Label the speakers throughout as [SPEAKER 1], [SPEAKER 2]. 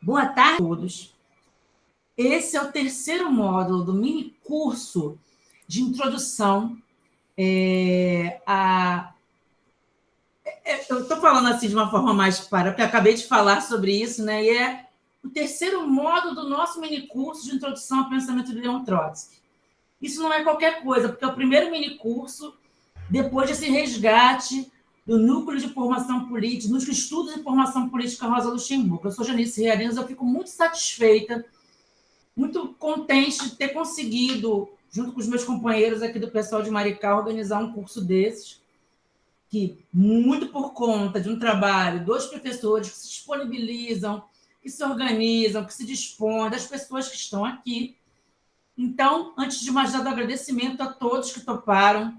[SPEAKER 1] Boa tarde a todos. Esse é o terceiro módulo do mini curso de introdução eu estou falando assim de uma forma mais porque eu acabei de falar sobre isso, né? E é o terceiro módulo do nosso mini curso de introdução ao pensamento de Leon Trotsky. Isso não é qualquer coisa, porque é o primeiro mini curso depois desse resgate do núcleo de formação política, nos estudos de formação política Rosa Luxemburgo. Eu sou Janice Realins, eu fico muito satisfeita, muito contente de ter conseguido, junto com os meus companheiros aqui do pessoal de Maricá, organizar um curso desses, que, muito por conta de um trabalho dos professores que se disponibilizam, que se organizam, que se dispõem, das pessoas que estão aqui. Então, antes de mais nada, agradecimento a todos que toparam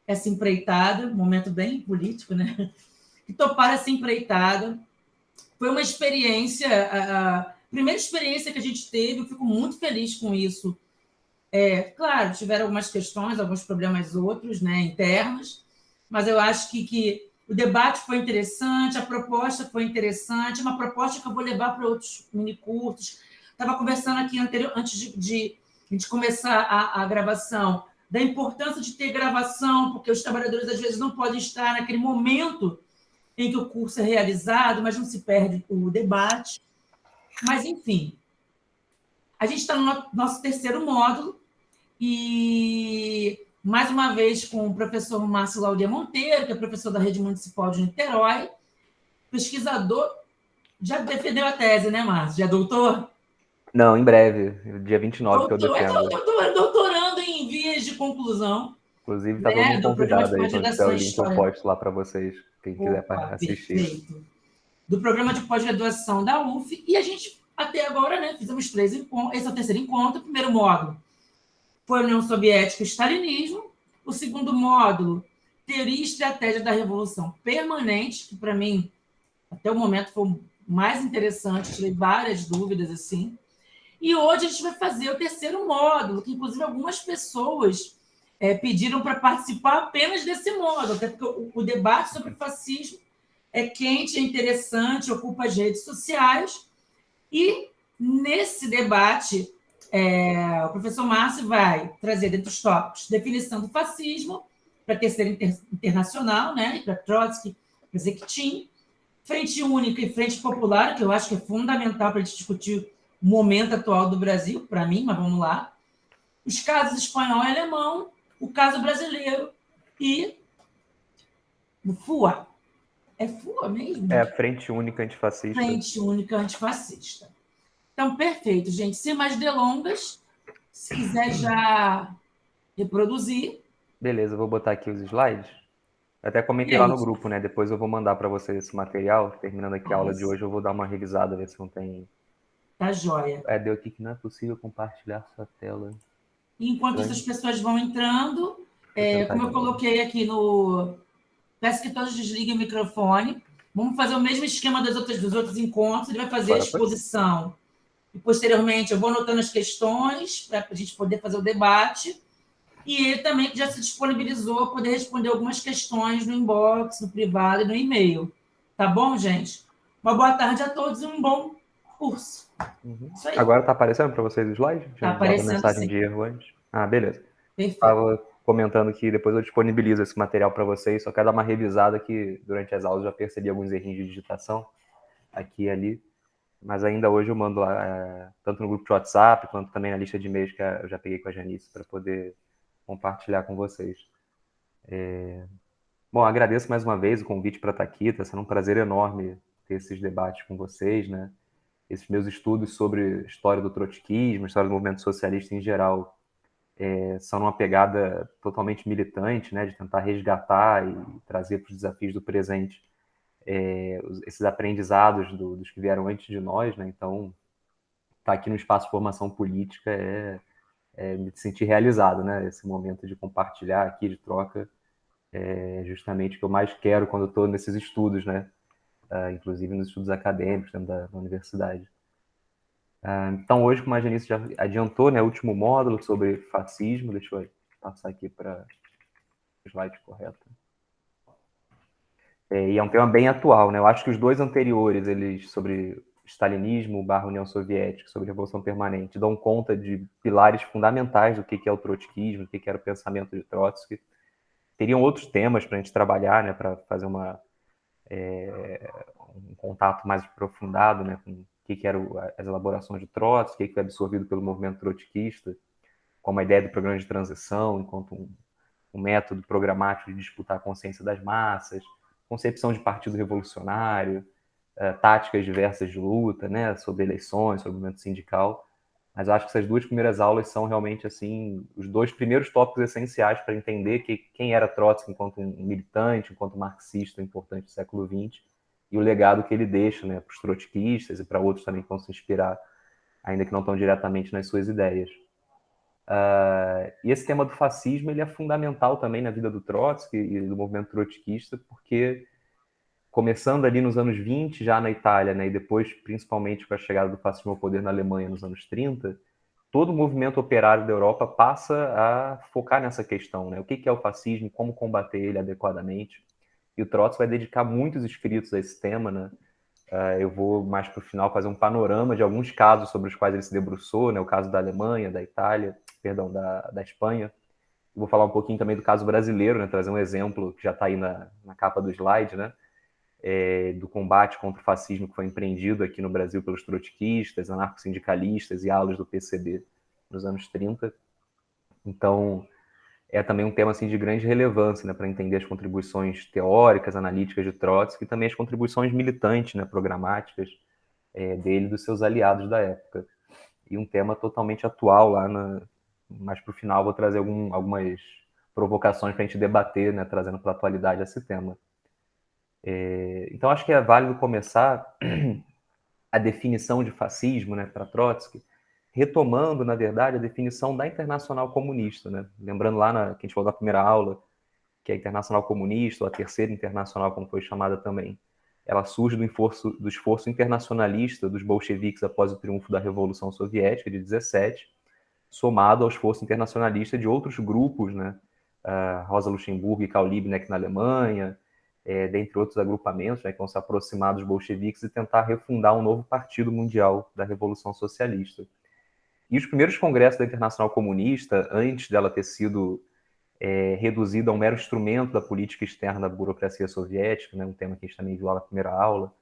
[SPEAKER 1] essa empreitada, um momento bem político, né? Que toparam essa empreitada. Foi uma experiência, a primeira experiência que a gente teve, eu fico muito feliz com isso. Claro, tiveram algumas questões, alguns problemas outros, né, internos, mas eu acho que o debate foi interessante, a proposta foi interessante, uma proposta que eu vou levar para outros minicursos. Estava conversando aqui antes de a gente começar a gravação, da importância de ter gravação, porque os trabalhadores, às vezes, não podem estar naquele momento em que o curso é realizado, mas não se perde o debate. Mas, enfim, a gente está no nosso terceiro módulo, e, mais uma vez, com o professor Márcio Laudia Monteiro, que é professor da Rede Municipal de Niterói, pesquisador. Já defendeu a tese, né, Márcio? Já doutor?
[SPEAKER 2] Não, em breve, dia 29 que eu defendo.
[SPEAKER 1] Doutorando em vias de conclusão.
[SPEAKER 2] Inclusive, está todo mundo
[SPEAKER 1] Do programa
[SPEAKER 2] convidado
[SPEAKER 1] de
[SPEAKER 2] aí, quando tiver o
[SPEAKER 1] pós-graduação em
[SPEAKER 2] link eu
[SPEAKER 1] História.
[SPEAKER 2] posto lá para vocês, quem quiser
[SPEAKER 1] Opa,
[SPEAKER 2] assistir.
[SPEAKER 1] perfeito. Do programa de pós-graduação da UF, e a gente, até agora, né, fizemos 3 encontros. Esse é o terceiro encontro. O primeiro módulo foi a União Soviética e Stalinismo. O segundo módulo, Teoria e Estratégia da Revolução Permanente, que, para mim, até o momento, foi o mais interessante, tirei várias dúvidas, assim. E hoje a gente vai fazer o terceiro módulo, que, inclusive, algumas pessoas pediram para participar apenas desse módulo, até porque o debate sobre fascismo é quente, é interessante, ocupa as redes sociais. E, nesse debate, o professor Márcio vai trazer, dentre os tópicos, definição do fascismo para a terceira internacional, né, para Trotsky, para Zequitin, frente única e frente popular, que eu acho que é fundamental para a gente discutir o momento atual do Brasil, para mim, mas vamos lá. Os casos espanhol e alemão, o caso brasileiro e o FUA. É FUA mesmo?
[SPEAKER 2] É a Frente Única Antifascista.
[SPEAKER 1] Frente Única Antifascista. Então, perfeito, gente. Sem mais delongas, se quiser já reproduzir.
[SPEAKER 2] Beleza, eu vou botar aqui os slides. Eu até comentei lá no grupo, né? Depois eu vou mandar para vocês esse material. Terminando aqui a aula de hoje, eu vou dar uma revisada, ver se não tem...
[SPEAKER 1] Tá joia.
[SPEAKER 2] Deu aqui que não é possível compartilhar sua tela.
[SPEAKER 1] Enquanto essas pessoas vão entrando, como eu coloquei aqui no... Peço que todos desliguem o microfone. Vamos fazer o mesmo esquema dos outros encontros. Ele vai fazer a exposição. E, posteriormente, eu vou anotando as questões para a gente poder fazer o debate. E ele também já se disponibilizou a poder responder algumas questões no inbox, no privado e no e-mail. Tá bom, gente? Uma boa tarde a todos e um bom curso.
[SPEAKER 2] Isso aí. Agora está aparecendo para vocês o slide?
[SPEAKER 1] Está aparecendo,
[SPEAKER 2] mensagem de erro antes. Beleza.
[SPEAKER 1] Perfeito.
[SPEAKER 2] Estava comentando que depois eu disponibilizo esse material para vocês, só quero dar uma revisada que durante as aulas eu já percebi alguns errinhos de digitação aqui e ali, mas ainda hoje eu mando lá, tanto no grupo de WhatsApp, quanto também na lista de e-mails que eu já peguei com a Janice para poder compartilhar com vocês. Bom, agradeço mais uma vez o convite para estar aqui, está sendo um prazer enorme ter esses debates com vocês, né? Esses meus estudos sobre história do trotskismo, história do movimento socialista em geral, são uma pegada totalmente militante, né, de tentar resgatar e trazer para os desafios do presente esses aprendizados dos que vieram antes de nós, né? Então, estar aqui no espaço de formação política é me sentir realizado, né? Esse momento de compartilhar aqui, de troca, é justamente o que eu mais quero quando eu estou nesses estudos, né? Inclusive nos estudos acadêmicos dentro da universidade. Então, hoje, como a Janice já adiantou, né, o último módulo sobre fascismo, deixa eu passar aqui para o slide correto. E é um tema bem atual, né? Eu acho que os dois anteriores, eles sobre Stalinismo/União Soviética, sobre Revolução Permanente, dão conta de pilares fundamentais do que é o trotskismo, o que era o pensamento de Trotsky. Teriam outros temas para a gente trabalhar, né, para fazer um contato mais aprofundado, né, com o que eram as elaborações de Trotsky, o que foi absorvido pelo movimento trotskista, como a ideia do programa de transição, enquanto um método programático de disputar a consciência das massas, concepção de partido revolucionário, táticas diversas de luta, né, sobre eleições, sobre o movimento sindical. Mas eu acho que essas duas primeiras aulas são realmente assim os dois primeiros tópicos essenciais para entender quem era Trotsky enquanto um militante, enquanto marxista importante do século XX, e o legado que ele deixa, né, para os trotskistas e para outros também que vão se inspirar, ainda que não tão diretamente nas suas ideias. E esse tema do fascismo ele é fundamental também na vida do Trotsky e do movimento trotskista, porque começando ali nos anos 20, já na Itália, né, e depois, principalmente, com a chegada do fascismo ao poder na Alemanha nos anos 30, todo o movimento operário da Europa passa a focar nessa questão, né? O que é o fascismo, como combater ele adequadamente. E o Trotsky vai dedicar muitos escritos a esse tema, né? Eu vou, mais para o final, fazer um panorama de alguns casos sobre os quais ele se debruçou, né? O caso da Alemanha, da Itália, perdão, da Espanha. Vou falar um pouquinho também do caso brasileiro, né? Trazer um exemplo que já está aí na capa do slide, né? Do combate contra o fascismo que foi empreendido aqui no Brasil pelos trotskistas, anarcossindicalistas e alas do PCB nos anos 30. Então, é também um tema assim, de grande relevância, né, para entender as contribuições teóricas, analíticas de Trotsky e também as contribuições militantes, né, programáticas dele e dos seus aliados da época. E um tema totalmente atual lá, mais para o final vou trazer algumas provocações para a gente debater, né, trazendo para a atualidade esse tema. Então, acho que é válido começar a definição de fascismo, né, para Trotsky, retomando, na verdade, a definição da Internacional Comunista. Né? Lembrando lá que a gente falou na primeira aula, que a Internacional Comunista, ou a Terceira Internacional, como foi chamada também, ela surge do esforço internacionalista dos bolcheviques após o triunfo da Revolução Soviética de 17, somado ao esforço internacionalista de outros grupos, né? Rosa Luxemburgo e Karl Liebknecht na Alemanha, dentre outros agrupamentos, né, que vão se aproximar dos bolcheviques e tentar refundar um novo partido mundial da Revolução Socialista. E os primeiros congressos da Internacional Comunista, antes dela ter sido reduzida a um mero instrumento da política externa da burocracia soviética, né, um tema que a gente também viu lá na primeira aula,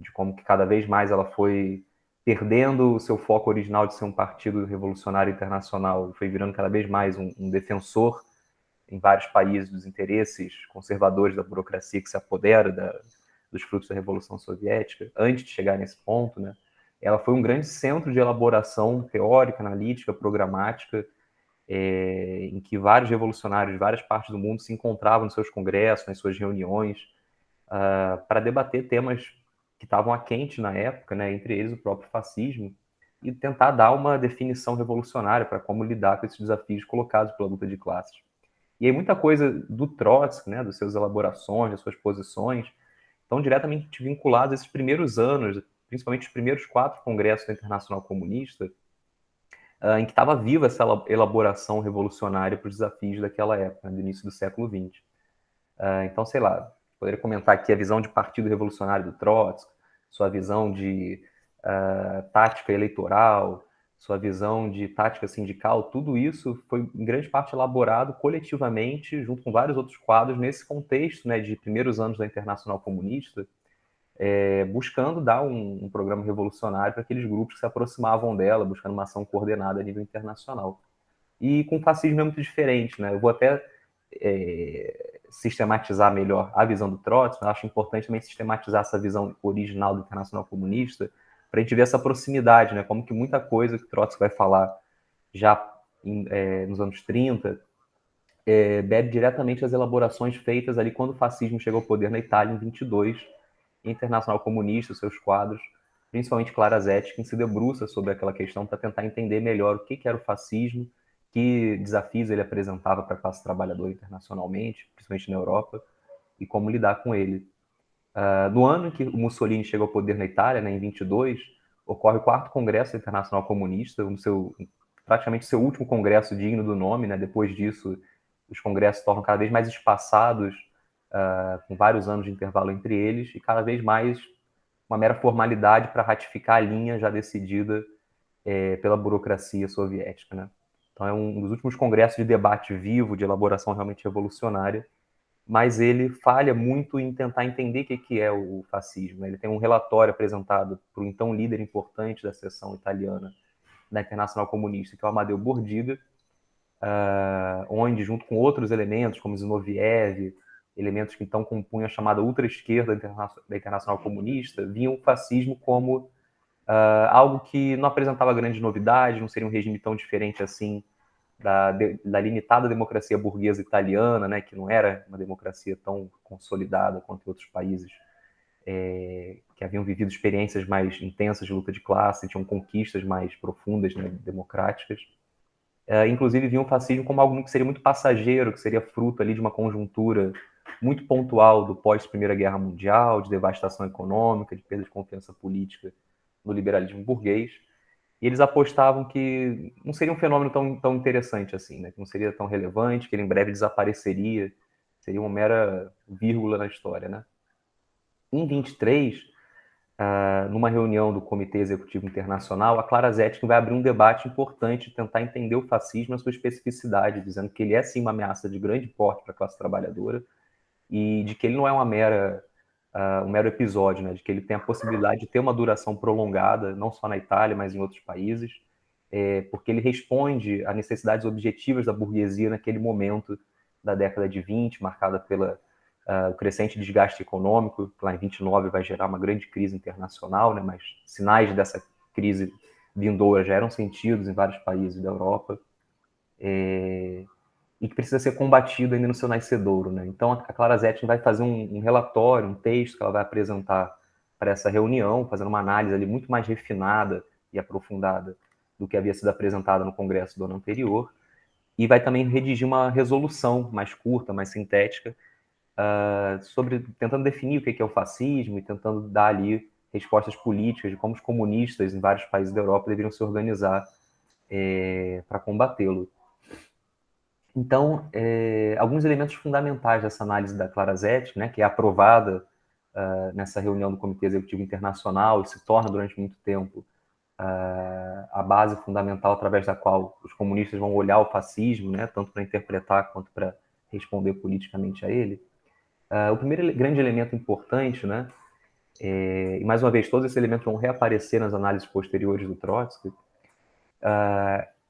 [SPEAKER 2] de como que cada vez mais ela foi perdendo o seu foco original de ser um partido revolucionário internacional, foi virando cada vez mais um defensor em vários países dos interesses conservadores da burocracia que se apodera dos frutos da Revolução Soviética, antes de chegar nesse ponto, né, ela foi um grande centro de elaboração teórica, analítica, programática, em que vários revolucionários de várias partes do mundo se encontravam nos seus congressos, nas suas reuniões, para debater temas que estavam à quente na época, né, entre eles o próprio fascismo, e tentar dar uma definição revolucionária para como lidar com esses desafios colocados pela luta de classes. E aí muita coisa do Trotsky, né, das suas elaborações, das suas posições, estão diretamente vinculadas a esses primeiros anos, principalmente os primeiros 4 congressos da Internacional Comunista, em que estava viva essa elaboração revolucionária para os desafios daquela época, do início do século XX. Então, sei lá, poderia comentar aqui a visão de partido revolucionário do Trotsky, sua visão de tática eleitoral, sua visão de tática sindical, tudo isso foi em grande parte elaborado coletivamente, junto com vários outros quadros, nesse contexto, né, de primeiros anos da Internacional Comunista, buscando dar um programa revolucionário para aqueles grupos que se aproximavam dela, buscando uma ação coordenada a nível internacional. E com o fascismo é muito diferente, né? Eu vou até sistematizar melhor a visão do Trotsky, eu acho importante também sistematizar essa visão original do Internacional Comunista, para a gente ver essa proximidade, né? Como que muita coisa que o Trotsky vai falar já nos anos 30 bebe diretamente das elaborações feitas ali quando o fascismo chegou ao poder na Itália em 22, Internacional Comunista, seus quadros, principalmente Clara Zetkin, se debruça sobre aquela questão para tentar entender melhor o que era o fascismo, que desafios ele apresentava para a classe trabalhadora internacionalmente, principalmente na Europa, e como lidar com ele. No ano em que o Mussolini chegou ao poder na Itália, né, em 22, ocorre o 4º Congresso Internacional Comunista, praticamente seu último congresso digno do nome, né? Depois disso, os congressos se tornam cada vez mais espaçados, com vários anos de intervalo entre eles, e cada vez mais uma mera formalidade para ratificar a linha já decidida pela burocracia soviética, né? Então é um dos últimos congressos de debate vivo, de elaboração realmente revolucionária, mas ele falha muito em tentar entender o que é o fascismo, né? Ele tem um relatório apresentado por um então líder importante da seção italiana da Internacional Comunista, que é o Amadeu Bordiga, onde, junto com outros elementos, como Zinoviev, elementos que então compunham a chamada ultra-esquerda da Internacional Comunista, viam o fascismo como algo que não apresentava grandes novidades, não seria um regime tão diferente assim da limitada democracia burguesa italiana, né, que não era uma democracia tão consolidada quanto outros países que haviam vivido experiências mais intensas de luta de classe, tinham conquistas mais profundas, né, democráticas. Inclusive viam o fascismo como algo que seria muito passageiro, que seria fruto ali de uma conjuntura muito pontual do pós-Primeira Guerra Mundial, de devastação econômica, de perda de confiança política no liberalismo burguês. E eles apostavam que não seria um fenômeno tão interessante assim, né? Que não seria tão relevante, que ele em breve desapareceria, seria uma mera vírgula na história, né? Em 23, numa reunião do Comitê Executivo Internacional, a Clara Zetkin vai abrir um debate importante, tentar entender o fascismo na sua especificidade, dizendo que ele é sim uma ameaça de grande porte para a classe trabalhadora e de que ele não é um mero episódio, né, de que ele tem a possibilidade de ter uma duração prolongada, não só na Itália, mas em outros países, porque ele responde a necessidades objetivas da burguesia naquele momento da década de 20, marcada pelo crescente desgaste econômico, que lá em 29 vai gerar uma grande crise internacional, né, mas sinais dessa crise vindoura já eram sentidos em vários países da Europa, e que precisa ser combatido ainda no seu nascedouro, né? Então a Clara Zetkin vai fazer um relatório, um texto que ela vai apresentar para essa reunião, fazendo uma análise ali muito mais refinada e aprofundada do que havia sido apresentada no Congresso do ano anterior, e vai também redigir uma resolução mais curta, mais sintética, tentando definir o que é o fascismo e tentando dar ali respostas políticas de como os comunistas em vários países da Europa deveriam se organizar para combatê-lo. Então, alguns elementos fundamentais dessa análise da Clara Zetkin, né, que é aprovada nessa reunião do Comitê Executivo Internacional e se torna durante muito tempo a base fundamental através da qual os comunistas vão olhar o fascismo, né, tanto para interpretar quanto para responder politicamente a ele. O primeiro grande elemento importante, né, e mais uma vez todos esses elementos vão reaparecer nas análises posteriores do Trotsky,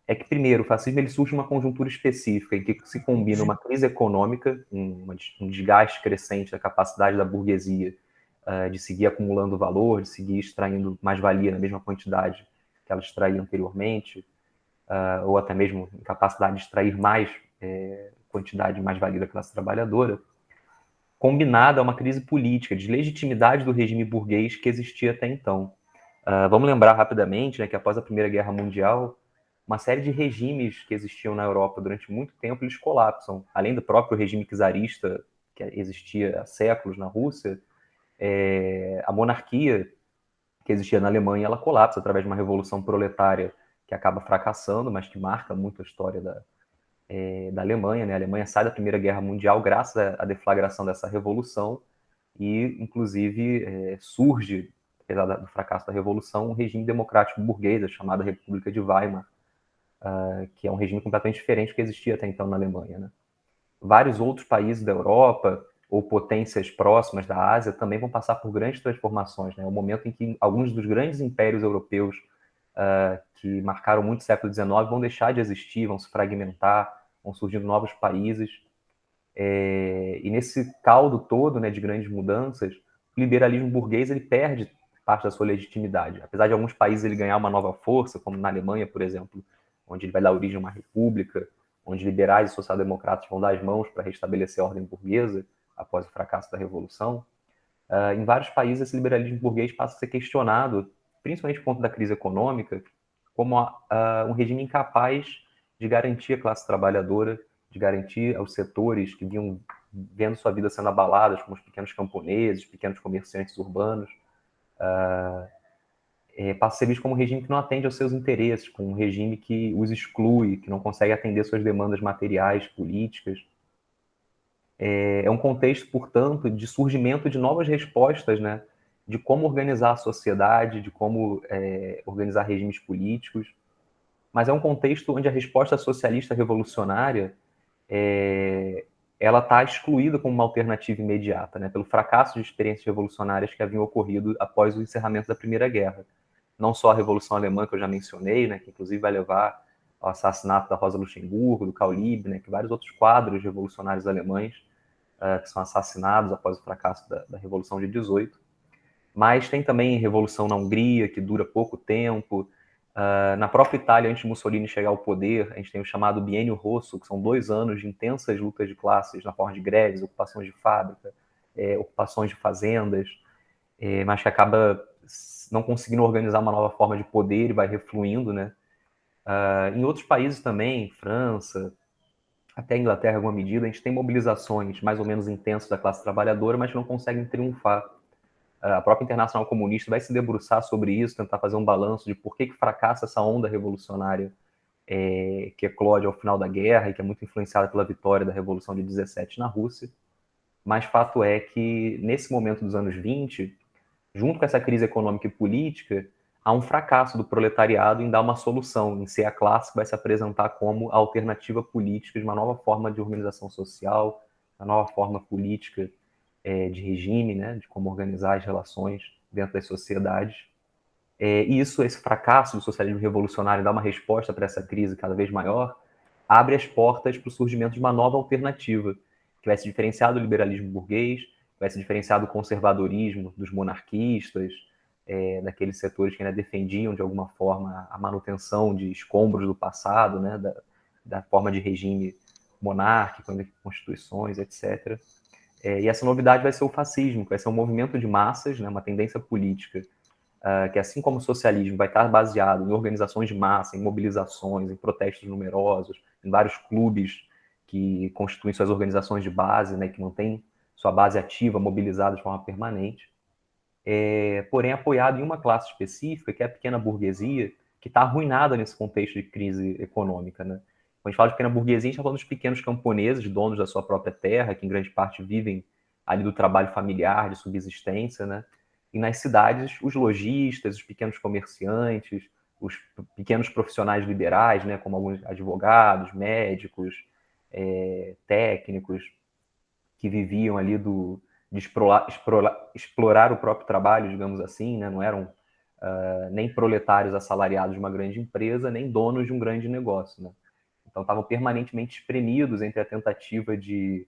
[SPEAKER 2] é que, primeiro, o fascismo ele surge numa conjuntura específica em que se combina uma crise econômica, um desgaste crescente da capacidade da burguesia de seguir acumulando valor, de seguir extraindo mais-valia na mesma quantidade que ela extraía anteriormente, ou até mesmo incapacidade de extrair mais quantidade de mais-valia da classe trabalhadora, combinada a uma crise política, de legitimidade do regime burguês que existia até então. Vamos lembrar rapidamente, né, que após a Primeira Guerra Mundial, uma série de regimes que existiam na Europa durante muito tempo, eles colapsam. Além do próprio regime czarista, que existia há séculos na Rússia, a monarquia que existia na Alemanha, ela colapsa através de uma revolução proletária que acaba fracassando, mas que marca muito a história da Alemanha, né? A Alemanha sai da Primeira Guerra Mundial graças à deflagração dessa revolução e, inclusive, surge, apesar do fracasso da revolução, um regime democrático burguês, a chamada República de Weimar, que é um regime completamente diferente do que existia até então na Alemanha, né? Vários outros países da Europa ou potências próximas da Ásia também vão passar por grandes transformações, né? É um momento em que alguns dos grandes impérios europeus que marcaram muito o século XIX vão deixar de existir, vão se fragmentar, vão surgindo novos países. E nesse caldo todo, né, de grandes mudanças, o liberalismo burguês ele perde parte da sua legitimidade. Apesar de alguns países ele ganhar uma nova força, como na Alemanha, por exemplo, onde ele vai dar origem a uma república, onde liberais e social-democratas vão dar as mãos para restabelecer a ordem burguesa após o fracasso da Revolução, em vários países esse liberalismo burguês passa a ser questionado, principalmente por conta da crise econômica, como um regime incapaz de garantir a classe trabalhadora, de garantir aos setores que vinham vendo sua vida sendo abaladas, como os pequenos camponeses, pequenos comerciantes urbanos, passa a ser visto como um regime que não atende aos seus interesses, como um regime que os exclui, que não consegue atender suas demandas materiais, políticas. É um contexto, portanto, de surgimento de novas respostas, né, de como organizar a sociedade, de como organizar regimes políticos, mas é um contexto onde a resposta socialista revolucionária ela está excluída como uma alternativa imediata, né, pelo fracasso de experiências revolucionárias que haviam ocorrido após o encerramento da Primeira Guerra. Não só a Revolução Alemã, que eu já mencionei, né, que inclusive vai levar ao assassinato da Rosa Luxemburgo, do Karl Liebknecht, que vários outros quadros revolucionários alemães que são assassinados após o fracasso da Revolução de 18. Mas tem também Revolução na Hungria, que dura pouco tempo. Na própria Itália, antes de Mussolini chegar ao poder, a gente tem o chamado Biênio Rosso, que são 2 anos de intensas lutas de classes na forma de greves, ocupações de fábrica, ocupações de fazendas, mas que acaba não conseguindo organizar uma nova forma de poder e vai refluindo, né? Em outros países também, França, até Inglaterra, em alguma medida, a gente tem mobilizações mais ou menos intensas da classe trabalhadora, mas que não conseguem triunfar. A própria Internacional Comunista vai se debruçar sobre isso, tentar fazer um balanço de por que fracassa essa onda revolucionária que eclode ao final da guerra e que é muito influenciada pela vitória da Revolução de 17 na Rússia. Mas fato é que, nesse momento dos anos 20, junto com essa crise econômica e política, há um fracasso do proletariado em dar uma solução, em ser a classe que vai se apresentar como a alternativa política de uma nova forma de organização social, uma nova forma política de regime, né, de como organizar as relações dentro das sociedades. E esse fracasso do socialismo revolucionário dar uma resposta para essa crise cada vez maior, abre as portas para o surgimento de uma nova alternativa, que vai se diferenciar do liberalismo burguês, vai se diferenciar do conservadorismo, dos monarquistas, daqueles setores que ainda defendiam, de alguma forma, a manutenção de escombros do passado, né, da forma de regime monárquico, constituições, etc. E essa novidade vai ser o fascismo, que vai ser um movimento de massas, né, uma tendência política, que assim como o socialismo vai estar baseado em organizações de massa, em mobilizações, em protestos numerosos, em vários clubes que constituem suas organizações de base, né, que mantêm sua base ativa, mobilizada de forma permanente, porém apoiado em uma classe específica, que é a pequena burguesia, que está arruinada nesse contexto de crise econômica, né? Quando a gente fala de pequena burguesia, a gente está falando dos pequenos camponeses, donos da sua própria terra, que em grande parte vivem ali do trabalho familiar, de subsistência, né? E nas cidades, os lojistas, os pequenos comerciantes, os pequenos profissionais liberais, né, como alguns advogados, médicos, técnicos, que viviam ali de explorar o próprio trabalho, digamos assim, né? Não eram nem proletários assalariados de uma grande empresa, nem donos de um grande negócio, né? Então estavam permanentemente espremidos entre a tentativa de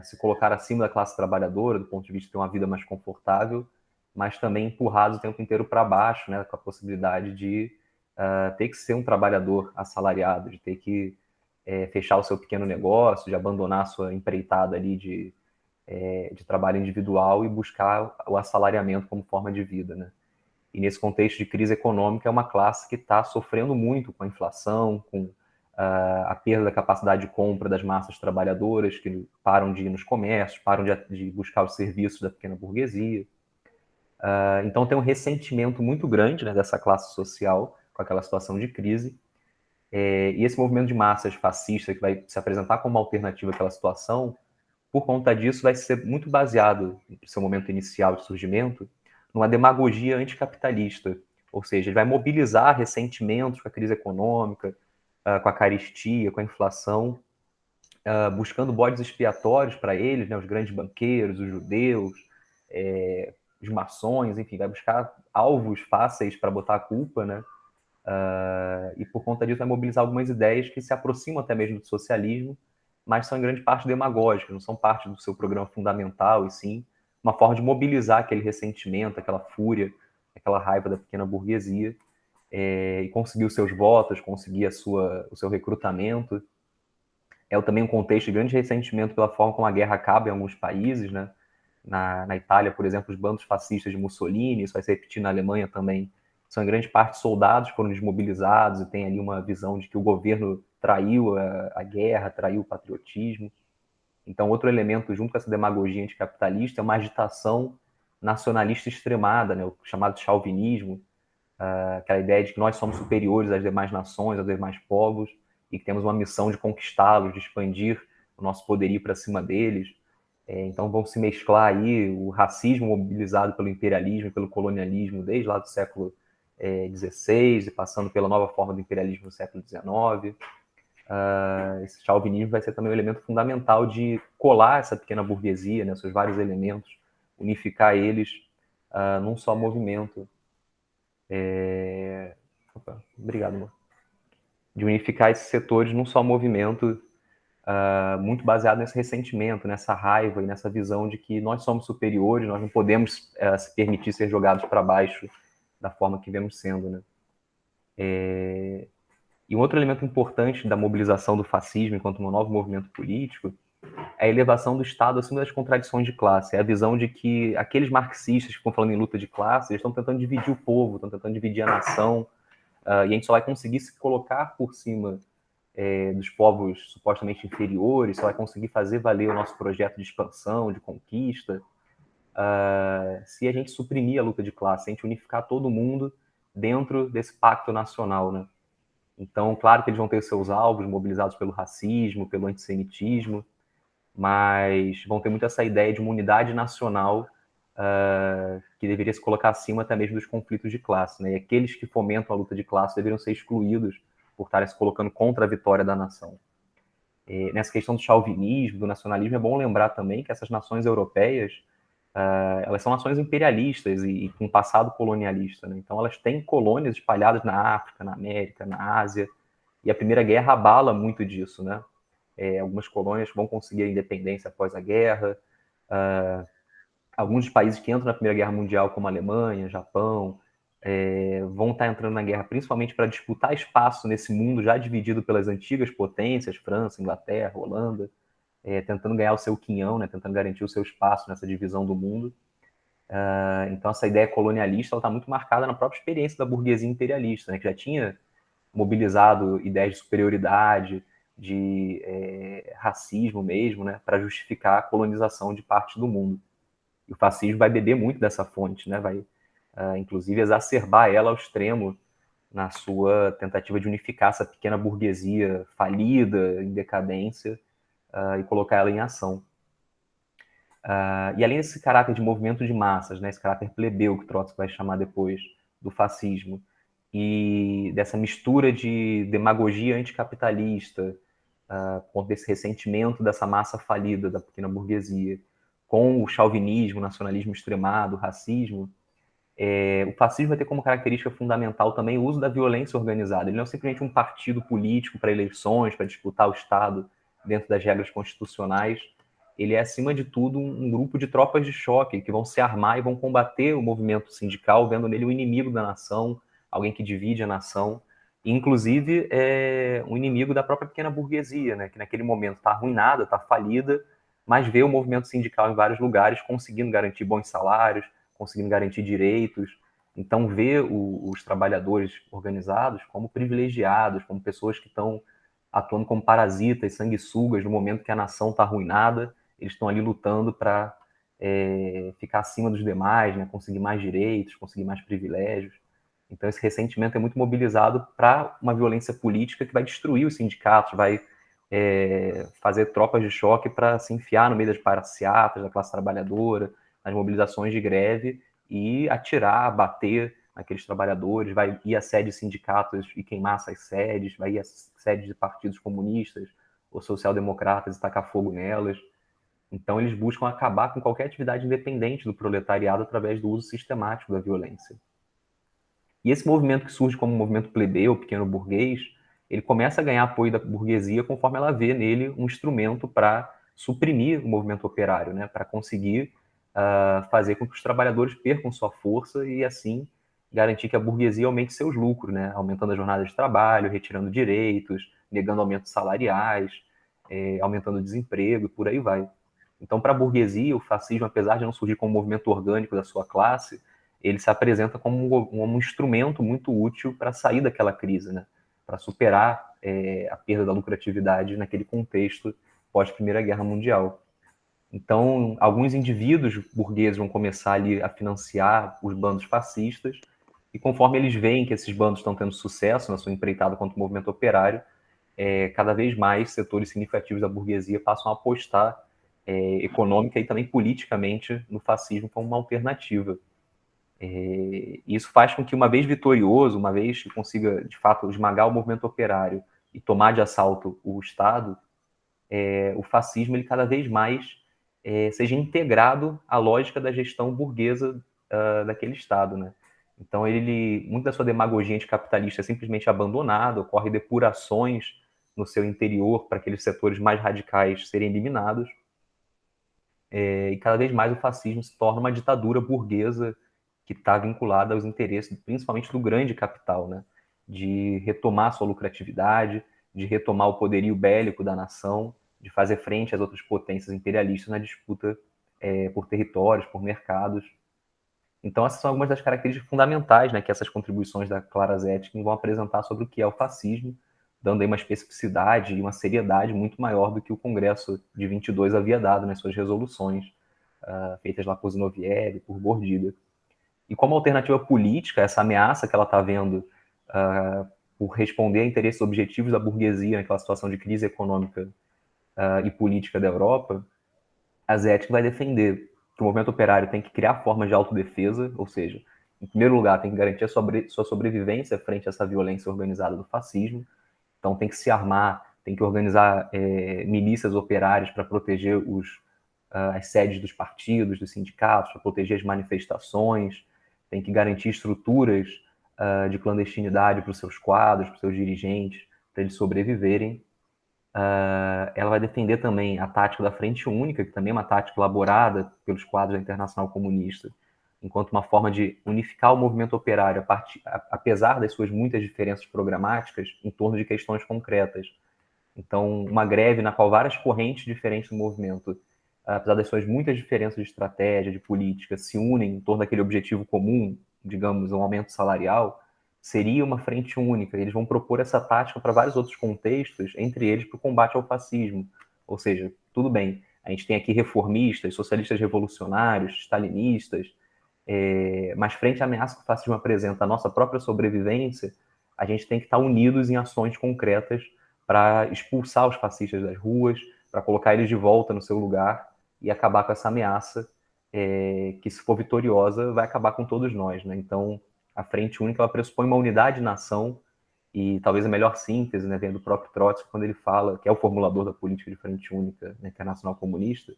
[SPEAKER 2] se colocar acima da classe trabalhadora, do ponto de vista de ter uma vida mais confortável, mas também empurrados o tempo inteiro para baixo, né, com a possibilidade de ter que ser um trabalhador assalariado, de ter que fechar o seu pequeno negócio, de abandonar a sua empreitada ali de trabalho individual e buscar o assalariamento como forma de vida, né? E nesse contexto de crise econômica, é uma classe que está sofrendo muito com a inflação, com a perda da capacidade de compra das massas trabalhadoras, que param de ir nos comércios, param de buscar os serviços da pequena burguesia. Então tem um ressentimento muito grande, né, dessa classe social com aquela situação de crise. E esse movimento de massas fascista que vai se apresentar como uma alternativa àquela situação, por conta disso, vai ser muito baseado, no seu momento inicial de surgimento, numa demagogia anticapitalista. Ou seja, ele vai mobilizar ressentimentos com a crise econômica, com a carestia, com a inflação, buscando bodes expiatórios para eles, né, os grandes banqueiros, os judeus, os maçons, enfim, vai buscar alvos fáceis para botar a culpa, né? E por conta disso vai mobilizar algumas ideias que se aproximam até mesmo do socialismo, mas são em grande parte demagógicas, não são parte do seu programa fundamental, e sim uma forma de mobilizar aquele ressentimento, aquela fúria, aquela raiva da pequena burguesia, e conseguir os seus votos, conseguir o seu recrutamento. Também um contexto de grande ressentimento pela forma como a guerra acaba em alguns países, né? Na Itália, por exemplo, os bandos fascistas de Mussolini, isso vai se repetir na Alemanha também, são em grande parte soldados que foram desmobilizados e tem ali uma visão de que o governo traiu a guerra, traiu o patriotismo. Então, outro elemento, junto com essa demagogia anticapitalista, é uma agitação nacionalista extremada, né, o chamado chauvinismo, aquela ideia de que nós somos superiores às demais nações, aos demais povos, e que temos uma missão de conquistá-los, de expandir o nosso poderio para cima deles. Então vão se mesclar aí o racismo mobilizado pelo imperialismo e pelo colonialismo desde lá do século XVI, passando pela nova forma do imperialismo no século XIX. Esse chauvinismo vai ser também um elemento fundamental de colar essa pequena burguesia, né, seus vários elementos, unificar eles num só movimento. Opa, obrigado, amor. De unificar esses setores num só movimento, muito baseado nesse ressentimento, nessa raiva e nessa visão de que nós somos superiores, nós não podemos se permitir ser jogados para baixo da forma que vemos sendo, né? E um outro elemento importante da mobilização do fascismo enquanto um novo movimento político é a elevação do Estado acima das contradições de classe. É a visão de que aqueles marxistas que estão falando em luta de classe, eles estão tentando dividir o povo, estão tentando dividir a nação, e a gente só vai conseguir se colocar por cima dos povos supostamente inferiores, só vai conseguir fazer valer o nosso projeto de expansão, de conquista, se a gente suprimir a luta de classe, se a gente unificar todo mundo dentro desse pacto nacional, né? Então, claro que eles vão ter seus alvos mobilizados pelo racismo, pelo antissemitismo, mas vão ter muito essa ideia de uma unidade nacional que deveria se colocar acima até mesmo dos conflitos de classe, né? E aqueles que fomentam a luta de classe deveriam ser excluídos por estarem se colocando contra a vitória da nação. Nessa questão do chauvinismo, do nacionalismo, é bom lembrar também que essas nações europeias, elas são nações imperialistas e com passado colonialista, né? Então elas têm colônias espalhadas na África, na América, na Ásia, e a Primeira Guerra abala muito disso, né? Algumas colônias vão conseguir a independência após a guerra, alguns dos países que entram na Primeira Guerra Mundial, como a Alemanha, Japão, vão estar entrando na guerra principalmente para disputar espaço nesse mundo já dividido pelas antigas potências, França, Inglaterra, Holanda, tentando ganhar o seu quinhão, né, tentando garantir o seu espaço nessa divisão do mundo. Então essa ideia colonialista está muito marcada na própria experiência da burguesia imperialista, né, que já tinha mobilizado ideias de superioridade, de racismo mesmo, né, para justificar a colonização de parte do mundo. E o fascismo vai beber muito dessa fonte, né, vai inclusive exacerbar ela ao extremo na sua tentativa de unificar essa pequena burguesia falida, em decadência, e colocar ela em ação. E além desse caráter de movimento de massas, né, esse caráter plebeu que Trotsky vai chamar depois do fascismo, e dessa mistura de demagogia anticapitalista, com desse ressentimento dessa massa falida da pequena burguesia, com o chauvinismo, o nacionalismo extremado, o racismo, o fascismo vai ter como característica fundamental também o uso da violência organizada. Ele não é simplesmente um partido político para eleições, para disputar o Estado dentro das regras constitucionais. Ele é, acima de tudo, um grupo de tropas de choque que vão se armar e vão combater o movimento sindical, vendo nele o inimigo da nação, alguém que divide a nação, e, inclusive um inimigo da própria pequena burguesia, né, que naquele momento está arruinada, está falida, mas vê o movimento sindical em vários lugares conseguindo garantir bons salários, conseguindo garantir direitos. Então, vê os trabalhadores organizados como privilegiados, como pessoas que estão atuando como parasitas, sanguessugas, no momento que a nação está arruinada, eles estão ali lutando para ficar acima dos demais, né? Conseguir mais direitos, conseguir mais privilégios. Então, esse ressentimento é muito mobilizado para uma violência política que vai destruir os sindicatos, vai fazer tropas de choque para se enfiar no meio das passeatas da classe trabalhadora, nas mobilizações de greve e atirar, bater naqueles trabalhadores, vai ir à sede de sindicatos e queimar essas sedes, vai ir à sede de partidos comunistas ou social-democratas e tacar fogo nelas. Então, eles buscam acabar com qualquer atividade independente do proletariado através do uso sistemático da violência. E esse movimento que surge como um movimento plebeu, pequeno burguês, ele começa a ganhar apoio da burguesia conforme ela vê nele um instrumento para suprimir o movimento operário, né? Para conseguir fazer com que os trabalhadores percam sua força e, assim, garantir que a burguesia aumente seus lucros, né? Aumentando a jornada de trabalho, retirando direitos, negando aumentos salariais, aumentando o desemprego e por aí vai. Então, para a burguesia, o fascismo, apesar de não surgir como um movimento orgânico da sua classe, ele se apresenta como um instrumento muito útil para sair daquela crise, né? Para superar a perda da lucratividade naquele contexto pós-Primeira Guerra Mundial. Então, alguns indivíduos burgueses vão começar ali a financiar os bandos fascistas, e conforme eles veem que esses bandos estão tendo sucesso na sua empreitada contra o movimento operário, cada vez mais setores significativos da burguesia passam a apostar econômica e também politicamente no fascismo como uma alternativa. Isso faz com que, uma vez vitorioso, uma vez que consiga, de fato, esmagar o movimento operário e tomar de assalto o Estado, o fascismo ele cada vez mais seja integrado à lógica da gestão burguesa daquele Estado, né? Então, muito da sua demagogia anticapitalista é simplesmente abandonada, ocorre depurações no seu interior para aqueles setores mais radicais serem eliminados, e cada vez mais o fascismo se torna uma ditadura burguesa que está vinculada aos interesses, principalmente do grande capital, né? De retomar sua lucratividade, de retomar o poderio bélico da nação, de fazer frente às outras potências imperialistas na disputa por territórios, por mercados. Então, essas são algumas das características fundamentais, né, que essas contribuições da Clara Zetkin vão apresentar sobre o que é o fascismo, dando aí uma especificidade e uma seriedade muito maior do que o Congresso de 22 havia dado nas suas resoluções, feitas lá por Zinoviev, por Gordilha. E como alternativa política, essa ameaça que ela está vendo por responder a interesses objetivos da burguesia naquela situação de crise econômica e política da Europa, a Zetkin vai defender que o movimento operário tem que criar formas de autodefesa, ou seja, em primeiro lugar, tem que garantir a sua sobrevivência frente a essa violência organizada do fascismo. Então, tem que se armar, tem que organizar milícias operárias para proteger as sedes dos partidos, dos sindicatos, para proteger as manifestações, tem que garantir estruturas de clandestinidade para os seus quadros, para os seus dirigentes, para eles sobreviverem. Ela vai defender também a tática da Frente Única, que também é uma tática elaborada pelos quadros da Internacional Comunista, enquanto uma forma de unificar o movimento operário, apesar das suas muitas diferenças programáticas, em torno de questões concretas. Então, uma greve na qual várias correntes diferentes do movimento, apesar das suas muitas diferenças de estratégia, de política, se unem em torno daquele objetivo comum, digamos, um aumento salarial, seria uma frente única. Eles vão propor essa tática para vários outros contextos, entre eles para o combate ao fascismo. Ou seja, tudo bem, a gente tem aqui reformistas, socialistas revolucionários, stalinistas, mas frente à ameaça que o fascismo apresenta à nossa própria sobrevivência, a gente tem que estar unidos em ações concretas para expulsar os fascistas das ruas, para colocar eles de volta no seu lugar e acabar com essa ameaça que, se for vitoriosa, vai acabar com todos nós, né? Então, a Frente Única ela pressupõe uma unidade de nação e talvez a melhor síntese, né, vem do próprio Trotsky, quando ele fala, que é o formulador da política de Frente Única na Internacional Comunista,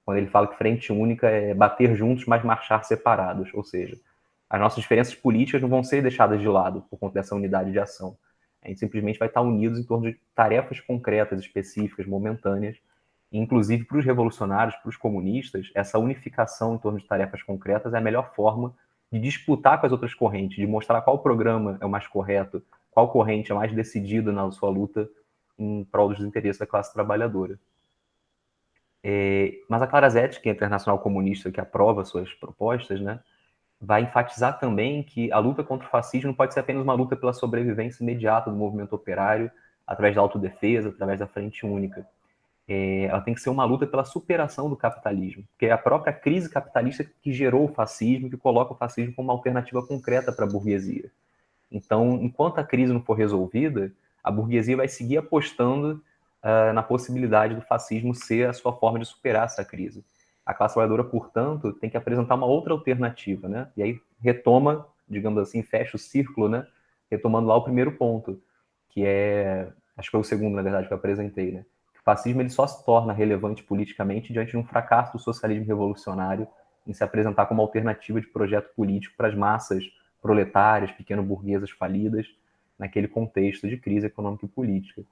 [SPEAKER 2] quando ele fala que Frente Única é bater juntos, mas marchar separados, ou seja, as nossas diferenças políticas não vão ser deixadas de lado por conta dessa unidade de ação. A gente simplesmente vai estar unidos em torno de tarefas concretas, específicas, momentâneas, e, inclusive para os revolucionários, para os comunistas, essa unificação em torno de tarefas concretas é a melhor forma de disputar com as outras correntes, de mostrar qual programa é o mais correto, qual corrente é mais decidida na sua luta em prol dos interesses da classe trabalhadora. Mas a Clara Zetkin, que é a Internacional Comunista, que aprova suas propostas, né, vai enfatizar também que a luta contra o fascismo não pode ser apenas uma luta pela sobrevivência imediata do movimento operário, através da autodefesa, através da Frente Única. Ela tem que ser uma luta pela superação do capitalismo, porque é a própria crise capitalista que gerou o fascismo, que coloca o fascismo como uma alternativa concreta para a burguesia. Então, enquanto a crise não for resolvida, a burguesia vai seguir apostando na possibilidade do fascismo ser a sua forma de superar essa crise. A classe trabalhadora, portanto, tem que apresentar uma outra alternativa, né? E aí retoma, digamos assim, fecha o círculo, né? Retomando lá o primeiro ponto, que acho que foi o segundo, na verdade, que eu apresentei, né? O fascismo ele só se torna relevante politicamente diante de um fracasso do socialismo revolucionário em se apresentar como alternativa de projeto político para as massas proletárias, pequeno-burguesas falidas, naquele contexto de crise econômica e política.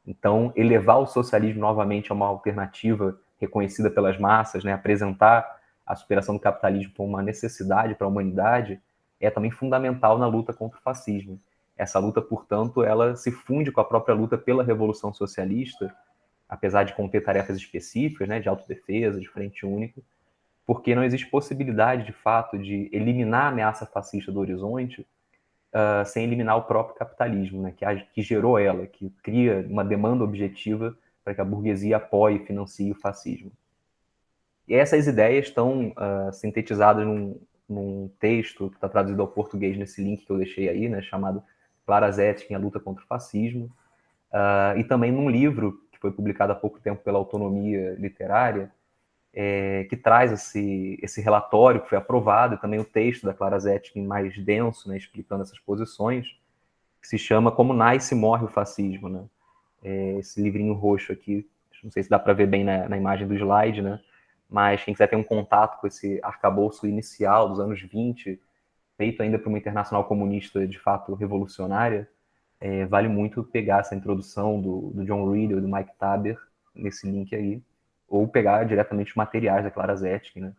[SPEAKER 2] Então, elevar o socialismo novamente a uma alternativa reconhecida pelas massas, né, apresentar a superação do capitalismo como uma necessidade para a humanidade, é também fundamental na luta contra o fascismo. Essa luta, portanto, ela se funde com a própria luta pela Revolução Socialista, apesar de conter tarefas específicas, né, de autodefesa, de frente única, porque não existe possibilidade, de fato, de eliminar a ameaça fascista do horizonte sem eliminar o próprio capitalismo, né, que gerou ela, que cria uma demanda objetiva para que a burguesia apoie e financie o fascismo. E essas ideias estão sintetizadas num texto que está traduzido ao português nesse link que eu deixei aí, né, chamado Clara Zetkin, a luta contra o fascismo, e também num livro que foi publicado há pouco tempo pela Autonomia Literária, que traz esse relatório que foi aprovado, e também o texto da Clara Zetkin mais denso, né, explicando essas posições, que se chama Como Nasce e Morre o Fascismo, né? Esse livrinho roxo aqui, não sei se dá para ver bem na imagem do slide, né? Mas quem quiser ter um contato com esse arcabouço inicial dos anos 20, feito ainda por uma internacional comunista de fato revolucionária, vale muito pegar essa introdução do John Reed ou do Mike Taber nesse link aí, ou pegar diretamente os materiais da Clara Zetkin, né?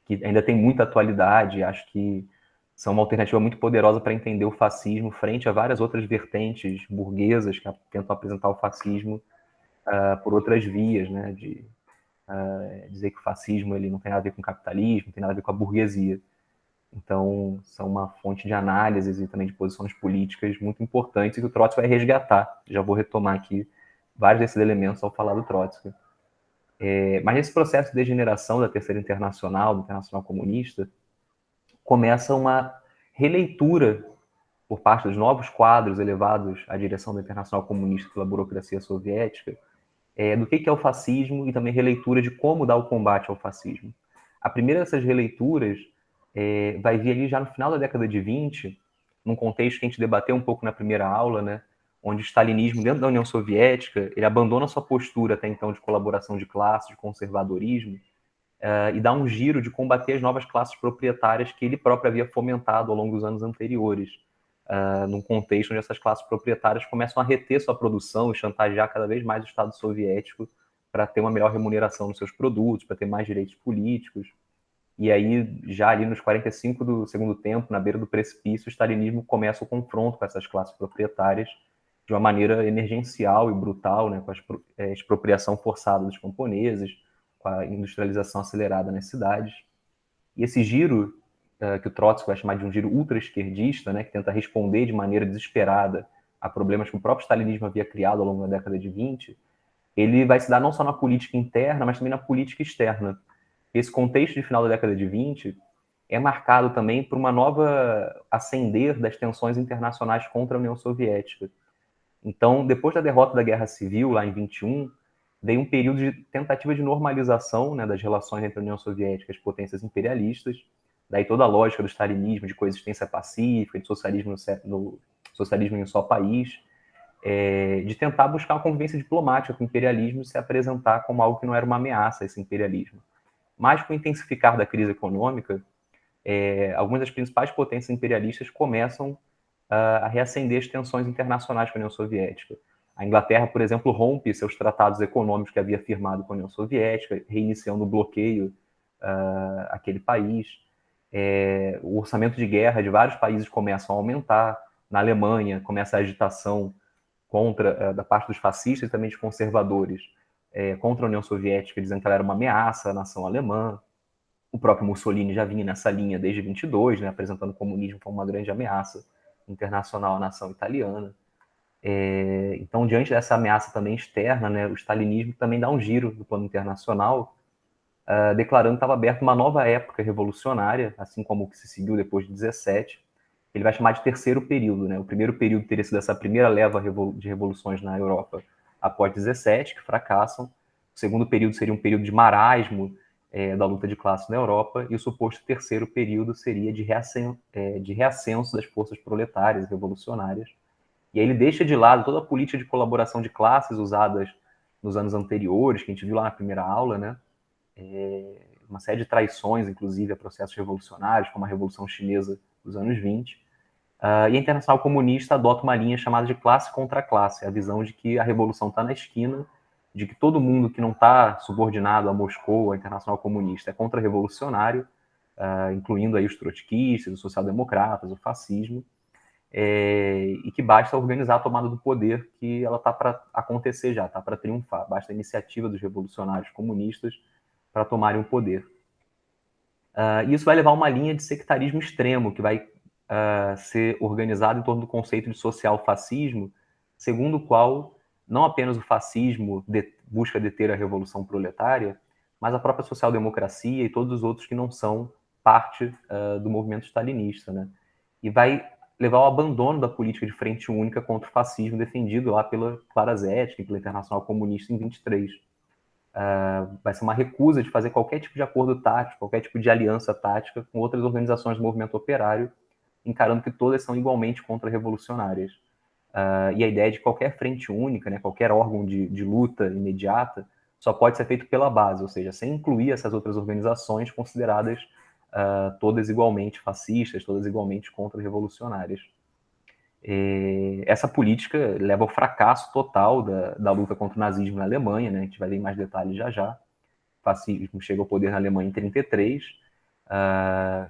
[SPEAKER 2] Que ainda tem muita atualidade, acho que são uma alternativa muito poderosa para entender o fascismo frente a várias outras vertentes burguesas que tentam apresentar o fascismo por outras vias, né? De dizer que o fascismo ele não tem nada a ver com o capitalismo, não tem nada a ver com a burguesia. Então, são uma fonte de análises e também de posições políticas muito importantes que o Trotsky vai resgatar. Já vou retomar aqui vários desses elementos ao falar do Trotsky. Mas nesse processo de degeneração da Terceira Internacional, do Internacional Comunista, começa uma releitura por parte dos novos quadros elevados à direção da Internacional Comunista pela burocracia soviética, do que é o fascismo e também releitura de como dar o combate ao fascismo. A primeira dessas releituras vai vir ali já no final da década de 20, num contexto que a gente debateu um pouco na primeira aula, né, onde o stalinismo dentro da União Soviética ele abandona sua postura até então de colaboração de classes, de conservadorismo, e dá um giro de combater as novas classes proprietárias que ele próprio havia fomentado ao longo dos anos anteriores, num contexto onde essas classes proprietárias começam a reter sua produção e chantagear cada vez mais o Estado soviético para ter uma melhor remuneração nos seus produtos, para ter mais direitos políticos. E aí, já ali nos 45 do segundo tempo, na beira do precipício, o stalinismo começa o confronto com essas classes proprietárias de uma maneira emergencial e brutal, né, com a expropriação forçada dos camponeses, com a industrialização acelerada nas cidades. E esse giro, que o Trotsky vai chamar de um giro ultra-esquerdista, né, que tenta responder de maneira desesperada a problemas que o próprio stalinismo havia criado ao longo da década de 20, ele vai se dar não só na política interna, mas também na política externa. Esse contexto de final da década de 20 é marcado também por uma nova ascender das tensões internacionais contra a União Soviética. Então, depois da derrota da Guerra Civil, lá em 21, veio um período de tentativa de normalização, né, das relações entre a União Soviética e as potências imperialistas, daí toda a lógica do stalinismo, de coexistência pacífica, de socialismo socialismo em um só país, de tentar buscar uma convivência diplomática com o imperialismo e se apresentar como algo que não era uma ameaça a esse imperialismo. Mas com o intensificar da crise econômica, algumas das principais potências imperialistas começam a reacender as tensões internacionais com a União Soviética. A Inglaterra, por exemplo, rompe seus tratados econômicos que havia firmado com a União Soviética, reiniciando o bloqueio àquele país. O orçamento de guerra de vários países começa a aumentar. Na Alemanha, começa a agitação da parte dos fascistas e também dos conservadores contra a União Soviética, dizendo que ela era uma ameaça à nação alemã. O próprio Mussolini já vinha nessa linha desde 22, né, apresentando o comunismo como uma grande ameaça internacional à nação italiana. Então, diante dessa ameaça também externa, né, o stalinismo também dá um giro no plano internacional, declarando que estava aberta uma nova época revolucionária, assim como o que se seguiu depois de 17. Ele vai chamar de terceiro período. Né? O primeiro período teria sido essa primeira leva de revoluções na Europa após 17, que fracassam. O segundo período seria um período de marasmo da luta de classe na Europa, e o suposto terceiro período seria de reascenso das forças proletárias revolucionárias. E aí ele deixa de lado toda a política de colaboração de classes usadas nos anos anteriores, que a gente viu lá na primeira aula, né? Uma série de traições, inclusive, a processos revolucionários, como a Revolução Chinesa dos anos 20. E a Internacional Comunista adota uma linha chamada de classe contra classe, a visão de que a revolução está na esquina, de que todo mundo que não está subordinado a Moscou, a Internacional Comunista, é contra-revolucionário, incluindo aí os trotskistas, os social-democratas, o fascismo, e que basta organizar a tomada do poder, que ela está para acontecer já, está para triunfar. Basta a iniciativa dos revolucionários comunistas para tomarem o poder. E isso vai levar a uma linha de sectarismo extremo, que vai ser organizado em torno do conceito de social-fascismo, segundo o qual não apenas o fascismo busca deter a revolução proletária, mas a própria social-democracia e todos os outros que não são parte do movimento stalinista. Né? E vai levar ao abandono da política de frente única contra o fascismo defendido lá pela Clara Zetkin, pela Internacional Comunista em 23. vai ser uma recusa de fazer qualquer tipo de acordo tático, qualquer tipo de aliança tática com outras organizações do movimento operário, encarando que todas são igualmente contra-revolucionárias. E a ideia de qualquer frente única, né, qualquer órgão de luta imediata, só pode ser feito pela base, ou seja, sem incluir essas outras organizações consideradas todas igualmente fascistas, todas igualmente contra-revolucionárias. Essa política leva ao fracasso total da luta contra o nazismo na Alemanha, né? A gente vai ver em mais detalhes já já. O fascismo chega ao poder na Alemanha em 1933,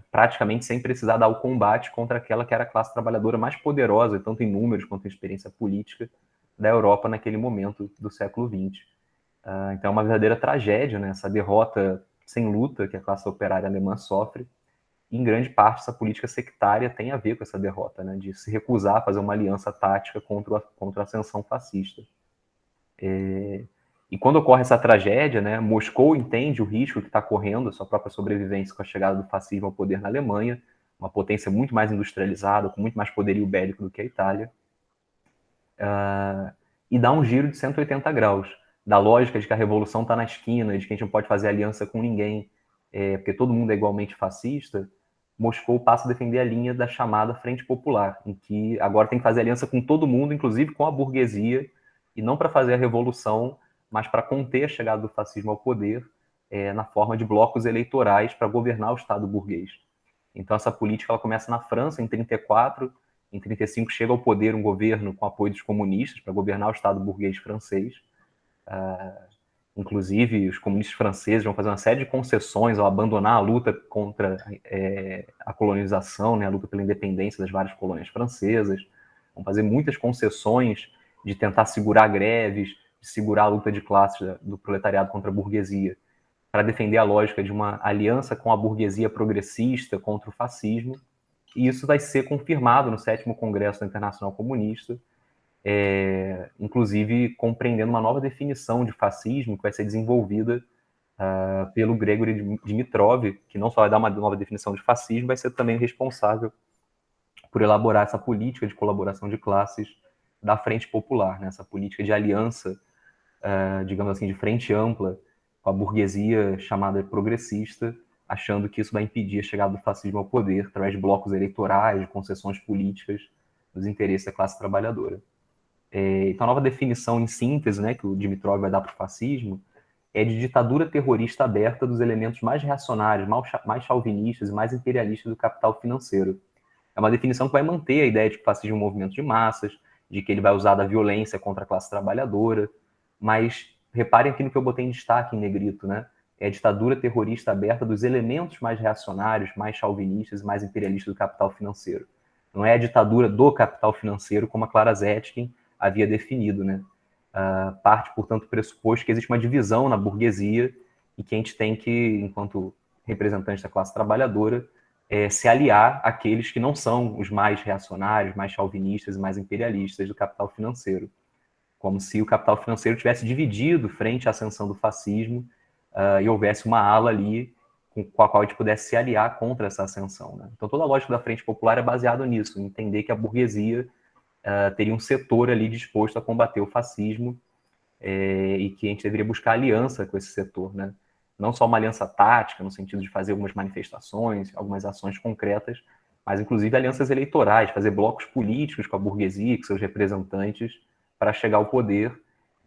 [SPEAKER 2] praticamente sem precisar dar o combate contra aquela que era a classe trabalhadora mais poderosa, tanto em números quanto em experiência política, da Europa naquele momento do século XX. Então é uma verdadeira tragédia, né? Essa derrota sem luta que a classe operária alemã sofre. E, em grande parte, essa política sectária tem a ver com essa derrota, né? De se recusar a fazer uma aliança tática contra a ascensão fascista. E quando ocorre essa tragédia, né, Moscou entende o risco que está correndo, a sua própria sobrevivência com a chegada do fascismo ao poder na Alemanha, uma potência muito mais industrializada, com muito mais poderio bélico do que a Itália, e dá um giro de 180 graus, da lógica de que a revolução está na esquina, de que a gente não pode fazer aliança com ninguém, porque todo mundo é igualmente fascista. Moscou passa a defender a linha da chamada Frente Popular, em que agora tem que fazer aliança com todo mundo, inclusive com a burguesia, e não para fazer a revolução, mas para conter a chegada do fascismo ao poder, na forma de blocos eleitorais para governar o Estado burguês. Então essa política ela começa na França em 1934, em 1935 chega ao poder um governo com apoio dos comunistas para governar o Estado burguês francês. Inclusive, os comunistas franceses vão fazer uma série de concessões ao abandonar a luta contra a colonização, né, a luta pela independência das várias colônias francesas. Vão fazer muitas concessões de tentar segurar greves, de segurar a luta de classes do proletariado contra a burguesia, para defender a lógica de uma aliança com a burguesia progressista contra o fascismo. E isso vai ser confirmado no 7º Congresso Internacional Comunista, inclusive compreendendo uma nova definição de fascismo que vai ser desenvolvida pelo Gregory Dimitrov, que não só vai dar uma nova definição de fascismo, vai ser também responsável por elaborar essa política de colaboração de classes da Frente Popular, né? Essa política de aliança, digamos assim, de frente ampla com a burguesia chamada progressista, achando que isso vai impedir a chegada do fascismo ao poder através de blocos eleitorais, de concessões políticas, dos interesses da classe trabalhadora. Então, a nova definição, em síntese, né, que o Dimitrov vai dar para o fascismo, é de ditadura terrorista aberta dos elementos mais reacionários, mais chauvinistas e mais imperialistas do capital financeiro. É uma definição que vai manter a ideia de que o fascismo é um movimento de massas, de que ele vai usar da violência contra a classe trabalhadora, mas reparem aqui no que eu botei em destaque em negrito, né? É a ditadura terrorista aberta dos elementos mais reacionários, mais chauvinistas e mais imperialistas do capital financeiro. Não é a ditadura do capital financeiro, como a Clara Zetkin havia definido, né? Parte, portanto, do pressuposto que existe uma divisão na burguesia e que a gente tem que, enquanto representantes da classe trabalhadora, se aliar àqueles que não são os mais reacionários, mais chauvinistas e mais imperialistas do capital financeiro. Como se o capital financeiro tivesse dividido frente à ascensão do fascismo e houvesse uma ala ali com a qual a gente pudesse se aliar contra essa ascensão, né? Então, toda a lógica da Frente Popular é baseada nisso, em entender que a burguesia teria um setor ali disposto a combater o fascismo e que a gente deveria buscar aliança com esse setor, né? Não só uma aliança tática, no sentido de fazer algumas manifestações, algumas ações concretas, mas inclusive alianças eleitorais, fazer blocos políticos com a burguesia, com seus representantes, para chegar ao poder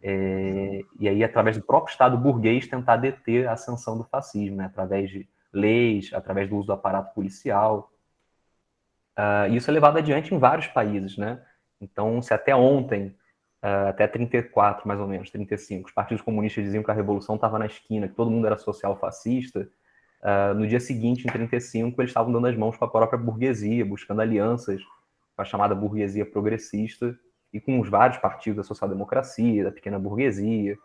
[SPEAKER 2] e aí, através do próprio Estado burguês, tentar deter a ascensão do fascismo, né? Através de leis, através do uso do aparato policial. Isso é levado adiante em vários países, né? Então, se até ontem, até 34, mais ou menos, 35, os partidos comunistas diziam que a revolução estava na esquina, que todo mundo era social-fascista, no dia seguinte, em 35, eles estavam dando as mãos com a própria burguesia, buscando alianças com a chamada burguesia progressista e com os vários partidos da social-democracia, da pequena burguesia,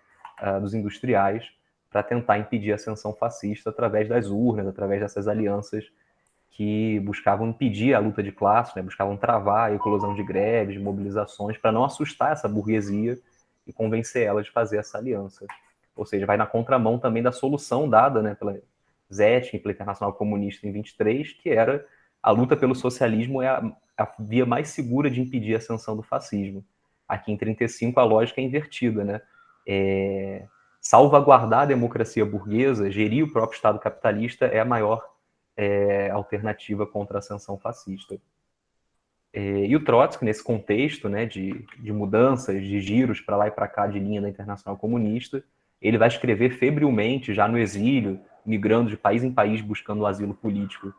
[SPEAKER 2] dos industriais, para tentar impedir a ascensão fascista através das urnas, através dessas alianças que buscavam impedir a luta de classe, né? Buscavam travar a eclosão de greves, de mobilizações, para não assustar essa burguesia e convencer ela de fazer essa aliança. Ou seja, vai na contramão também da solução dada, né, pela Zetkin, pela Internacional Comunista em 23, que era a luta pelo socialismo é a via mais segura de impedir a ascensão do fascismo. Aqui em 35 a lógica é invertida, né? salvaguardar a democracia burguesa, gerir o próprio Estado capitalista é a maior alternativa contra a ascensão fascista. E o Trotsky, nesse contexto, né, de mudanças, de giros para lá e para cá de linha da Internacional Comunista, ele vai escrever febrilmente, já no exílio, migrando de país em país, buscando o asilo político,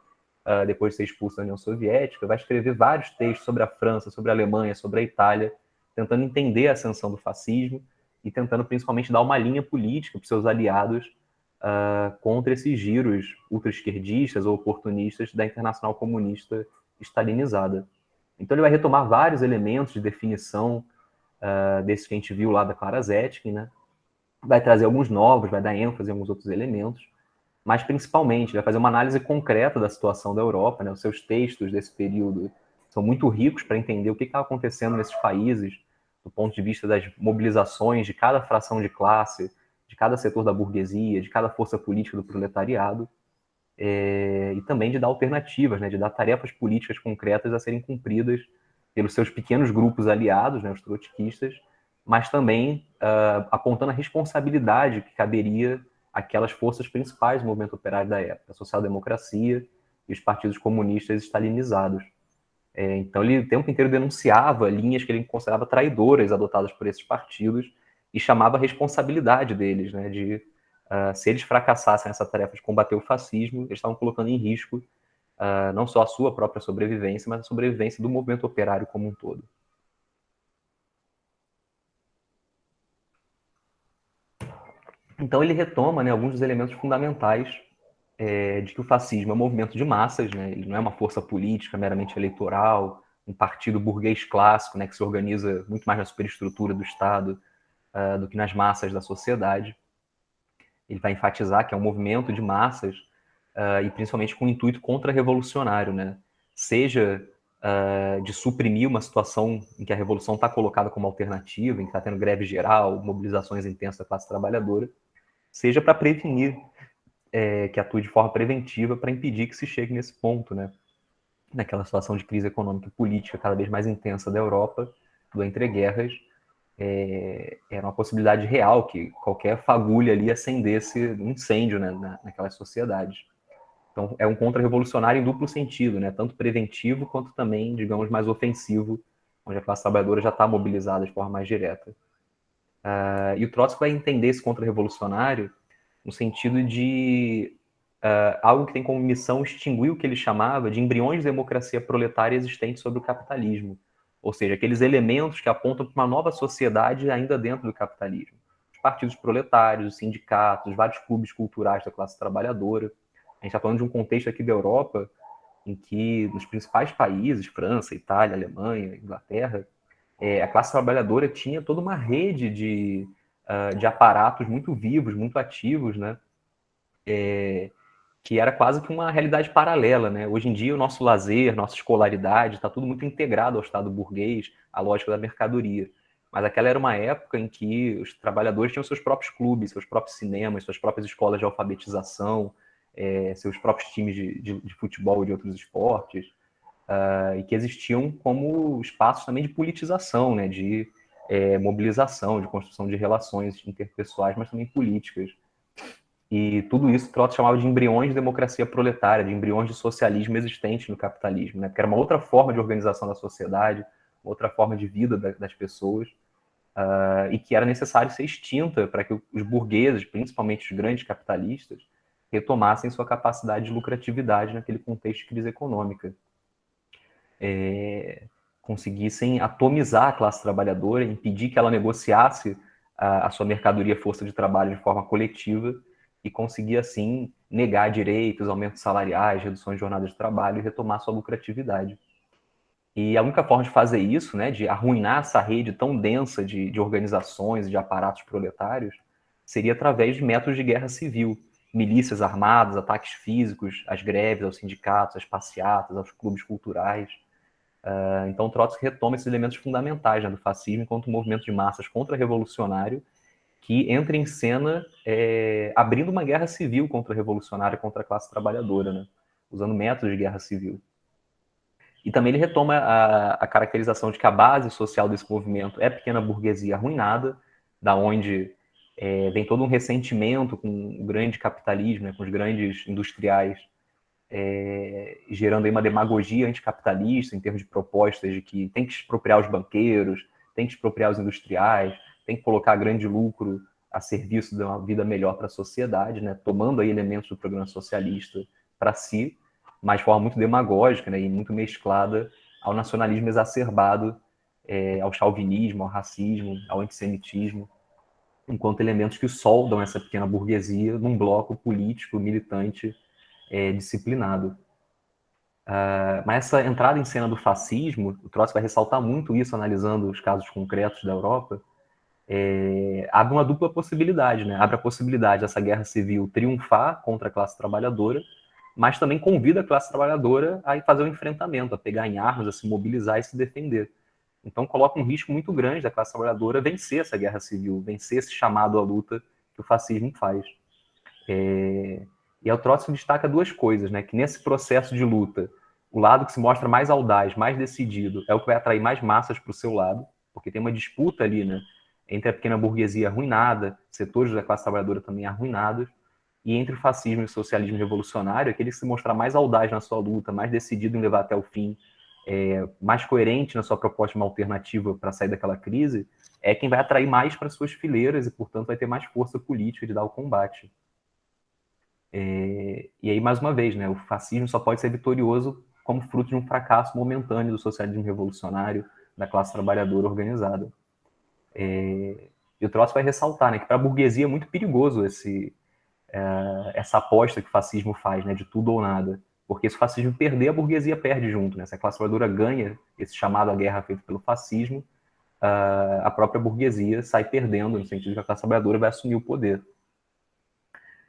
[SPEAKER 2] depois de ser expulso da União Soviética, vai escrever vários textos sobre a França, sobre a Alemanha, sobre a Itália, tentando entender a ascensão do fascismo e tentando principalmente dar uma linha política para os seus aliados contra esses giros ultra-esquerdistas ou oportunistas da Internacional Comunista stalinizada. Então ele vai retomar vários elementos de definição desses que a gente viu lá da Clara Zetkin, né? Vai trazer alguns novos, vai dar ênfase em alguns outros elementos, mas principalmente vai fazer uma análise concreta da situação da Europa, né? Os seus textos desse período são muito ricos para entender o que está acontecendo nesses países, do ponto de vista das mobilizações de cada fração de classe, de cada setor da burguesia, de cada força política do proletariado, e também de dar alternativas, né? De dar tarefas políticas concretas a serem cumpridas pelos seus pequenos grupos aliados, né? Os trotskistas, mas também apontando a responsabilidade que caberia àquelas forças principais do movimento operário da época, a social-democracia e os partidos comunistas stalinizados. Então ele o tempo inteiro denunciava linhas que ele considerava traidoras adotadas por esses partidos e chamava a responsabilidade deles, né, de se eles fracassassem nessa tarefa de combater o fascismo, eles estavam colocando em risco não só a sua própria sobrevivência, mas a sobrevivência do movimento operário como um todo. Então ele retoma, né, alguns dos elementos fundamentais de que o fascismo é um movimento de massas, né? Ele não é uma força política meramente eleitoral, um partido burguês clássico, né, que se organiza muito mais na superestrutura do Estado do que nas massas da sociedade. Ele vai enfatizar que é um movimento de massas e principalmente com um intuito contra-revolucionário, né? Seja de suprimir uma situação em que a revolução está colocada como alternativa, em que está tendo greve geral, mobilizações intensas da classe trabalhadora, seja para prevenir, que atue de forma preventiva para impedir que se chegue nesse ponto, né? Naquela situação de crise econômica e política cada vez mais intensa da Europa, do entreguerras, era uma possibilidade real que qualquer fagulha ali acendesse um incêndio, né, naquelas sociedades. Então, é um contra-revolucionário em duplo sentido, né? Tanto preventivo quanto também, digamos, mais ofensivo, onde a classe trabalhadora já está mobilizada de forma mais direta. E o Trotsky vai entender esse contra-revolucionário no sentido de algo que tem como missão extinguir o que ele chamava de embriões de democracia proletária existentes sobre o capitalismo. Ou seja, aqueles elementos que apontam para uma nova sociedade ainda dentro do capitalismo. Os partidos proletários, os sindicatos, os vários clubes culturais da classe trabalhadora. A gente está falando de um contexto aqui da Europa em que, nos principais países, França, Itália, Alemanha, Inglaterra, a classe trabalhadora tinha toda uma rede de aparatos muito vivos, muito ativos, né? Que era quase que uma realidade paralela, né? Hoje em dia, o nosso lazer, nossa escolaridade, está tudo muito integrado ao Estado burguês, à lógica da mercadoria. Mas aquela era uma época em que os trabalhadores tinham seus próprios clubes, seus próprios cinemas, suas próprias escolas de alfabetização, seus próprios times de futebol e de outros esportes, e que existiam como espaços também de politização, né? De mobilização, de construção de relações interpessoais, mas também políticas. E tudo isso Trotsky chamava de embriões de democracia proletária, de embriões de socialismo existente no capitalismo, né? Que era uma outra forma de organização da sociedade, outra forma de vida das pessoas, e que era necessário ser extinta para que os burgueses, principalmente os grandes capitalistas, retomassem sua capacidade de lucratividade naquele contexto de crise econômica. Conseguissem atomizar a classe trabalhadora, impedir que ela negociasse a sua mercadoria força de trabalho de forma coletiva e conseguir, assim, negar direitos, aumentos salariais, reduções de jornada de trabalho e retomar sua lucratividade. E a única forma de fazer isso, né, de arruinar essa rede tão densa de organizações e de aparatos proletários, seria através de métodos de guerra civil, milícias armadas, ataques físicos, às greves, aos sindicatos, às passeatas, aos clubes culturais. Então Trotsky retoma esses elementos fundamentais, né, do fascismo enquanto um movimento de massas contra-revolucionário que entra em cena abrindo uma guerra civil contra-revolucionária contra a classe trabalhadora, né, usando métodos de guerra civil. E também ele retoma a caracterização de que a base social desse movimento é a pequena burguesia arruinada, da onde vem todo um ressentimento com o grande capitalismo, né, com os grandes industriais, gerando aí uma demagogia anticapitalista em termos de propostas de que tem que expropriar os banqueiros, tem que expropriar os industriais, tem que colocar grande lucro a serviço de uma vida melhor para a sociedade, né, tomando aí elementos do programa socialista para si, mas de forma muito demagógica, né, e muito mesclada ao nacionalismo exacerbado, ao chauvinismo, ao racismo, ao antissemitismo, enquanto elementos que soldam essa pequena burguesia num bloco político, militante, disciplinado. Mas essa entrada em cena do fascismo, o Trotsky vai ressaltar muito isso, analisando os casos concretos da Europa, abre uma dupla possibilidade, né? Abre a possibilidade dessa guerra civil triunfar contra a classe trabalhadora, mas também convida a classe trabalhadora a fazer um enfrentamento, a pegar em armas, a se mobilizar e se defender. Então coloca um risco muito grande da classe trabalhadora vencer essa guerra civil, vencer esse chamado à luta que o fascismo faz. E o Trotsky destaca duas coisas, né? Que nesse processo de luta, o lado que se mostra mais audaz, mais decidido, é o que vai atrair mais massas para o seu lado, porque tem uma disputa ali, né? Entre a pequena burguesia arruinada, setores da classe trabalhadora também arruinados, e entre o fascismo e o socialismo revolucionário, aquele que se mostrar mais audaz na sua luta, mais decidido em levar até o fim, mais coerente na sua proposta de uma alternativa para sair daquela crise, é quem vai atrair mais para suas fileiras e, portanto, vai ter mais força política de dar o combate. E aí, mais uma vez, né, o fascismo só pode ser vitorioso como fruto de um fracasso momentâneo do socialismo revolucionário, da classe trabalhadora organizada. E o Trotsky vai ressaltar, né, que para a burguesia é muito perigoso essa aposta que o fascismo faz, né, de tudo ou nada. Porque se o fascismo perder, a burguesia perde junto. Né? Se a classe trabalhadora ganha esse chamado à guerra feito pelo fascismo, a própria burguesia sai perdendo, no sentido de que a classe trabalhadora vai assumir o poder.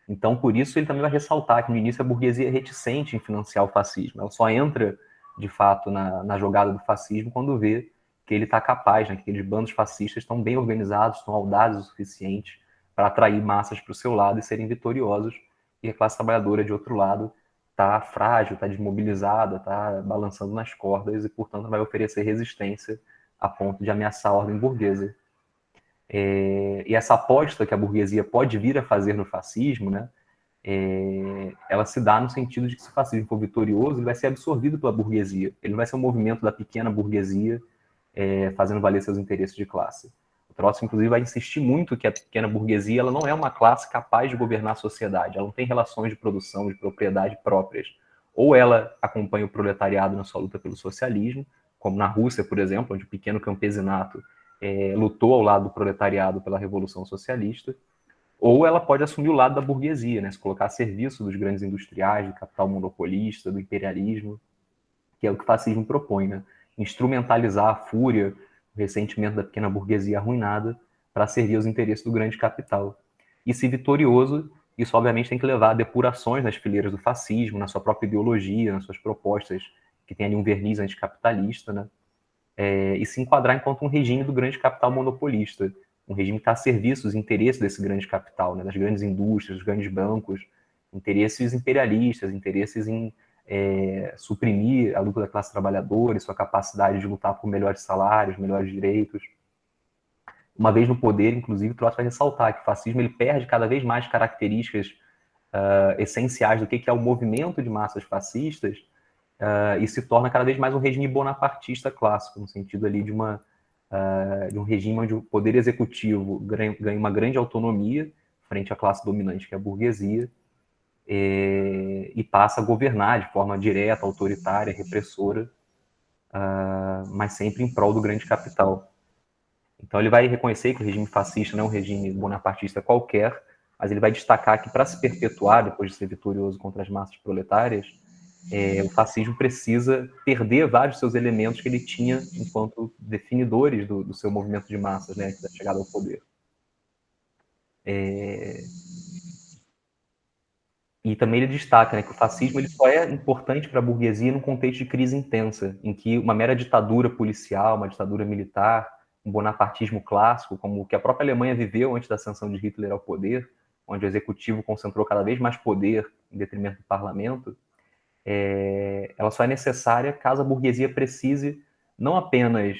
[SPEAKER 2] Então, por isso, ele também vai ressaltar que, no início, a burguesia é reticente em financiar o fascismo. Ela só entra, de fato, na jogada do fascismo quando vê que ele está capaz, né, que aqueles bandos fascistas estão bem organizados, estão audazes o suficiente para atrair massas para o seu lado e serem vitoriosos, e a classe trabalhadora, de outro lado, está frágil, está desmobilizada, está balançando nas cordas e, portanto, vai oferecer resistência a ponto de ameaçar a ordem burguesa. E essa aposta que a burguesia pode vir a fazer no fascismo, né, ela se dá no sentido de que se o fascismo for vitorioso, ele vai ser absorvido pela burguesia. Ele não vai ser um movimento da pequena burguesia fazendo valer seus interesses de classe. O Trotsky, inclusive, vai insistir muito que a pequena burguesia ela não é uma classe capaz de governar a sociedade. Ela não tem relações de produção, de propriedade próprias. Ou ela acompanha o proletariado na sua luta pelo socialismo, como na Rússia, por exemplo, onde o pequeno campesinato lutou ao lado do proletariado pela Revolução Socialista, ou ela pode assumir o lado da burguesia, né, se colocar a serviço dos grandes industriais, do capital monopolista, do imperialismo, que é o que o fascismo propõe, né? Instrumentalizar a fúria, o ressentimento da pequena burguesia arruinada para servir aos interesses do grande capital. E se vitorioso, isso obviamente tem que levar a depurações nas fileiras do fascismo, na sua própria ideologia, nas suas propostas que tem ali um verniz anticapitalista, né? E se enquadrar enquanto um regime do grande capital monopolista, um regime que está a serviço dos interesses desse grande capital, né, das grandes indústrias, dos grandes bancos, interesses imperialistas, interesses em suprimir a luta da classe trabalhadora e sua capacidade de lutar por melhores salários, melhores direitos. Uma vez no poder, inclusive, Trotsky vai ressaltar que o fascismo ele perde cada vez mais características essenciais do que é o movimento de massas fascistas, e se torna cada vez mais um regime bonapartista clássico, no sentido ali de um regime onde o poder executivo ganha uma grande autonomia frente à classe dominante, que é a burguesia, e passa a governar de forma direta, autoritária, repressora, mas sempre em prol do grande capital. Então ele vai reconhecer que o regime fascista não é um regime bonapartista qualquer, mas ele vai destacar que para se perpetuar, depois de ser vitorioso contra as massas proletárias, o fascismo precisa perder vários seus elementos que ele tinha enquanto definidores do seu movimento de massas, né, da chegada ao poder. E também ele destaca, né, que o fascismo ele só é importante para a burguesia num contexto de crise intensa, em que uma mera ditadura policial, uma ditadura militar, um bonapartismo clássico, como o que a própria Alemanha viveu antes da ascensão de Hitler ao poder, onde o executivo concentrou cada vez mais poder em detrimento do parlamento, ela só é necessária caso a burguesia precise não apenas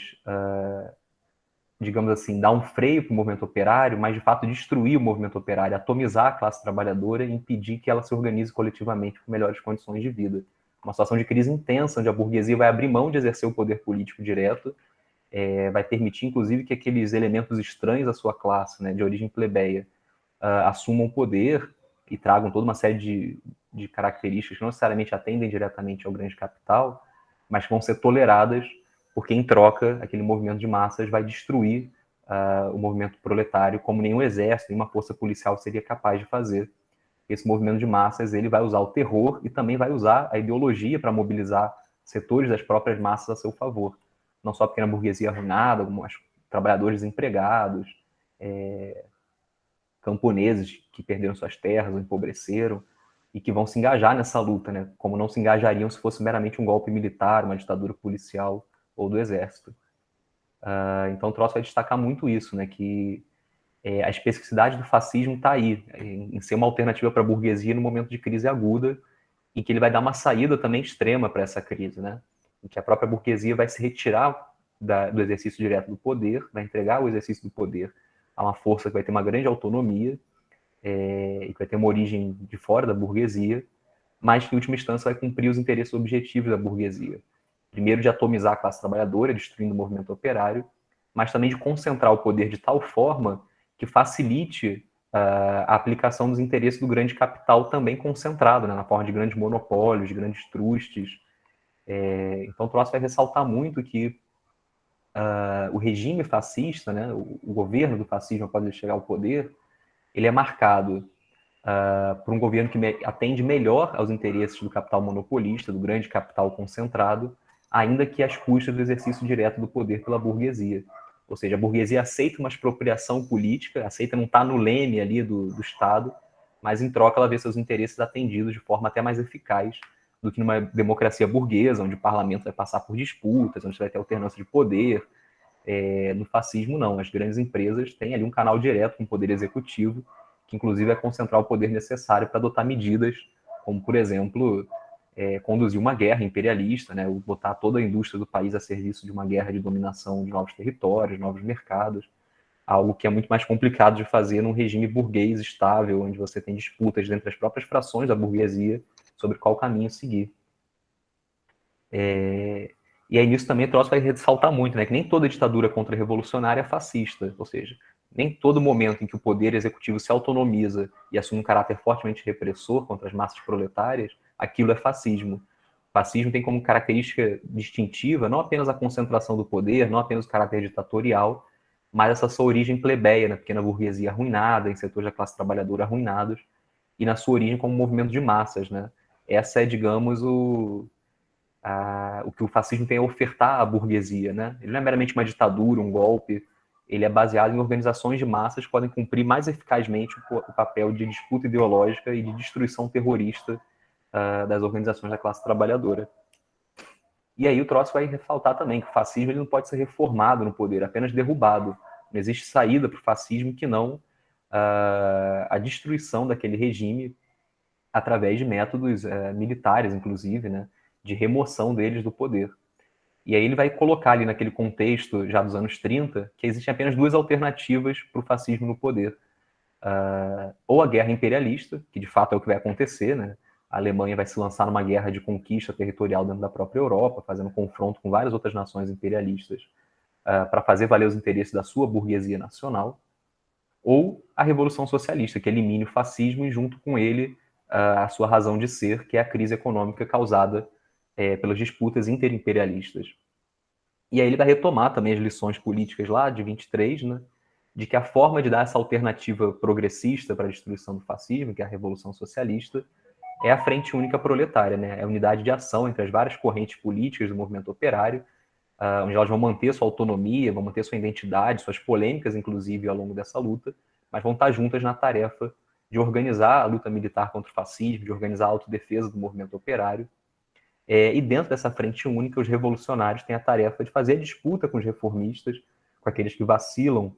[SPEAKER 2] digamos assim, dar um freio para o movimento operário, mas de fato destruir o movimento operário, atomizar a classe trabalhadora e impedir que ela se organize coletivamente com melhores condições de vida. Uma situação de crise intensa, onde a burguesia vai abrir mão de exercer o poder político direto, vai permitir, inclusive, que aqueles elementos estranhos à sua classe, né, de origem plebeia, assumam poder e tragam toda uma série de características que não necessariamente atendem diretamente ao grande capital, mas que vão ser toleradas, porque, em troca, aquele movimento de massas vai destruir o movimento proletário, como nenhum exército, nenhuma força policial seria capaz de fazer. Esse movimento de massas ele vai usar o terror e também vai usar a ideologia para mobilizar setores das próprias massas a seu favor. Não só a pequena burguesia arruinada, como os trabalhadores desempregados, camponeses que perderam suas terras ou empobreceram e que vão se engajar nessa luta, né? Como não se engajariam se fosse meramente um golpe militar, uma ditadura policial ou do exército. Então o Trotsky vai destacar muito isso, né? Que a especificidade do fascismo está aí, em ser uma alternativa para a burguesia no momento de crise aguda, e que ele vai dar uma saída também extrema para essa crise, né? Em que a própria burguesia vai se retirar do exercício direto do poder, vai entregar o exercício do poder a uma força que vai ter uma grande autonomia e que vai ter uma origem de fora da burguesia, mas que, em última instância, vai cumprir os interesses objetivos da burguesia. Primeiro, de atomizar a classe trabalhadora, destruindo o movimento operário, mas também de concentrar o poder de tal forma que facilite a aplicação dos interesses do grande capital também concentrado, né, na forma de grandes monopólios, de grandes trustes. Então, Trotsky vai ressaltar muito que o regime fascista, né, o governo do fascismo após ele chegar ao poder, ele é marcado por um governo que atende melhor aos interesses do capital monopolista, do grande capital concentrado, ainda que às custas do exercício direto do poder pela burguesia. Ou seja, a burguesia aceita uma expropriação política, aceita não estar no leme ali do Estado, mas em troca ela vê seus interesses atendidos de forma até mais eficaz do que numa democracia burguesa, onde o parlamento vai passar por disputas, onde vai ter alternância de poder. No fascismo, não. As grandes empresas têm ali um canal direto com o poder executivo, que inclusive vai concentrar o poder necessário para adotar medidas, como, por exemplo, conduzir uma guerra imperialista, né, botar toda a indústria do país a serviço de uma guerra de dominação de novos territórios, novos mercados, algo que é muito mais complicado de fazer num regime burguês estável, onde você tem disputas entre as próprias frações da burguesia sobre qual caminho seguir. E aí nisso também Trotsky vai ressaltar muito, né, que nem toda ditadura contra-revolucionária é fascista, ou seja, nem todo momento em que o poder executivo se autonomiza e assume um caráter fortemente repressor contra as massas proletárias, aquilo é fascismo. O fascismo tem como característica distintiva não apenas a concentração do poder, não apenas o caráter ditatorial, mas essa sua origem plebeia, na pequena burguesia arruinada, em setores da classe trabalhadora arruinados, e na sua origem como um movimento de massas, né? Essa é, digamos, o que o fascismo tem a ofertar à burguesia, né? Ele não é meramente uma ditadura, um golpe, ele é baseado em organizações de massas que podem cumprir mais eficazmente o papel de disputa ideológica e de destruição terrorista das organizações da classe trabalhadora. E aí o Trotsky vai ressaltar também que o fascismo ele não pode ser reformado no poder, apenas derrubado. Não existe saída para o fascismo que não a destruição daquele regime através de métodos militares, inclusive, né, de remoção deles do poder. E aí ele vai colocar ali naquele contexto, já dos anos 30, que existem apenas duas alternativas para o fascismo no poder. Ou a guerra imperialista, que de fato é o que vai acontecer, né? A Alemanha vai se lançar numa guerra de conquista territorial dentro da própria Europa, fazendo confronto com várias outras nações imperialistas para fazer valer os interesses da sua burguesia nacional, ou a Revolução Socialista, que elimine o fascismo e junto com ele a sua razão de ser, que é a crise econômica causada pelas disputas interimperialistas. E aí ele vai retomar também as lições políticas lá de 23, né, de que a forma de dar essa alternativa progressista para a destruição do fascismo, que é a Revolução Socialista, é a Frente Única Proletária, né, é a unidade de ação entre as várias correntes políticas do movimento operário, onde elas vão manter sua autonomia, vão manter sua identidade, suas polêmicas, inclusive, ao longo dessa luta, mas vão estar juntas na tarefa de organizar a luta militar contra o fascismo, de organizar a autodefesa do movimento operário. E dentro dessa frente única, os revolucionários têm a tarefa de fazer a disputa com os reformistas, com aqueles que vacilam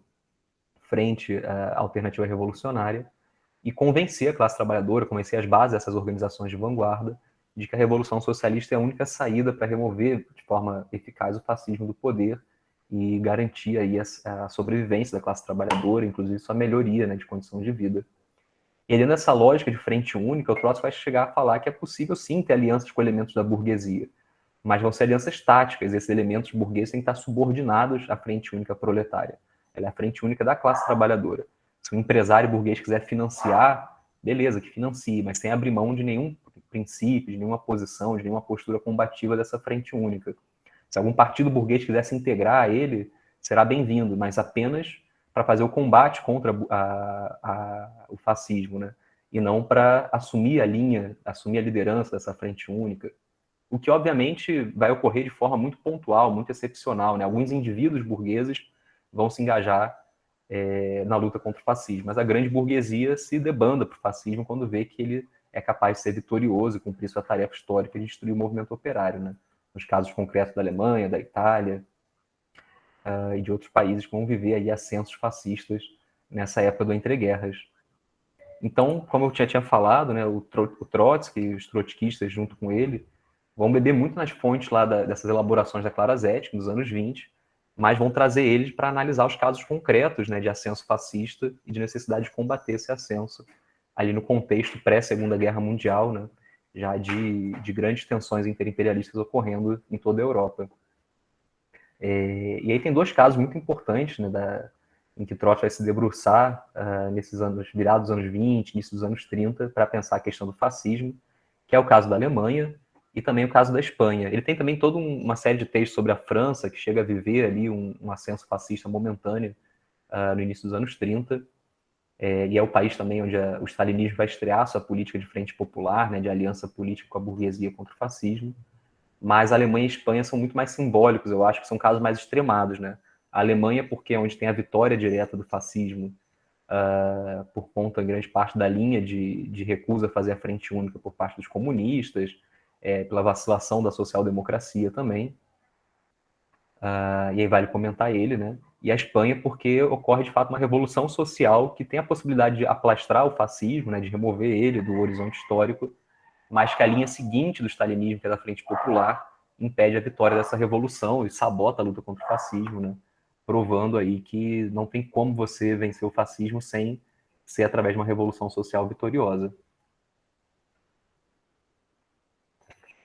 [SPEAKER 2] frente à alternativa revolucionária, e convencer a classe trabalhadora, convencer as bases dessas organizações de vanguarda, de que a Revolução Socialista é a única saída para remover de forma eficaz o fascismo do poder e garantir aí a sobrevivência da classe trabalhadora, inclusive sua melhoria, né, de condição de vida. E dentro dessa lógica de frente única, o Trotsky vai chegar a falar que é possível sim ter alianças com elementos da burguesia, mas vão ser alianças táticas, esses elementos burgueses têm que estar subordinados à frente única proletária. Ela é a frente única da classe trabalhadora. Se um empresário burguês quiser financiar, beleza, que financie, mas sem abrir mão de nenhum princípio, de nenhuma posição, de nenhuma postura combativa dessa frente única. Se algum partido burguês quiser se integrar a ele, será bem-vindo, mas apenas para fazer o combate contra o fascismo, né? E não para assumir a linha, assumir a liderança dessa frente única. O que, obviamente, vai ocorrer de forma muito pontual, muito excepcional, né? Alguns indivíduos burgueses vão se engajar na luta contra o fascismo, mas a grande burguesia se debanda para o fascismo quando vê que ele é capaz de ser vitorioso e cumprir sua tarefa histórica de destruir o movimento operário, né? Nos casos concretos da Alemanha, da Itália e de outros países que vão viver aí ascensos fascistas nessa época do entreguerras. Então, como eu tinha falado, né, o Trotsky e os trotskistas junto com ele vão beber muito nas fontes lá dessas elaborações da Clara Zetkin, dos anos 20, mas vão trazer eles para analisar os casos concretos, né, de ascenso fascista e de necessidade de combater esse ascenso, ali no contexto pré-Segunda Guerra Mundial, né, já de grandes tensões interimperialistas ocorrendo em toda a Europa. E aí tem dois casos muito importantes, né, em que Trotsky vai se debruçar nesses anos, virados dos anos 20, início dos anos 30, para pensar a questão do fascismo, que é o caso da Alemanha e também o caso da Espanha. Ele tem também toda uma série de textos sobre a França, que chega a viver ali um ascenso fascista momentâneo no início dos anos 30, e é o país também onde o stalinismo vai estrear sua política de frente popular, né, de aliança política com a burguesia contra o fascismo. Mas a Alemanha e a Espanha são muito mais simbólicos, eu acho que são casos mais extremados, né? A Alemanha, porque é onde tem a vitória direta do fascismo, por conta, em grande parte, da linha de recusa a fazer a frente única por parte dos comunistas, pela vacilação da social-democracia também. E aí vale comentar ele, né? E a Espanha, porque ocorre, de fato, uma revolução social que tem a possibilidade de aplastrar o fascismo, né, de remover ele do horizonte histórico, mas que a linha seguinte do stalinismo, que é da Frente Popular, impede a vitória dessa revolução e sabota a luta contra o fascismo, né? Provando aí que não tem como você vencer o fascismo sem ser através de uma revolução social vitoriosa.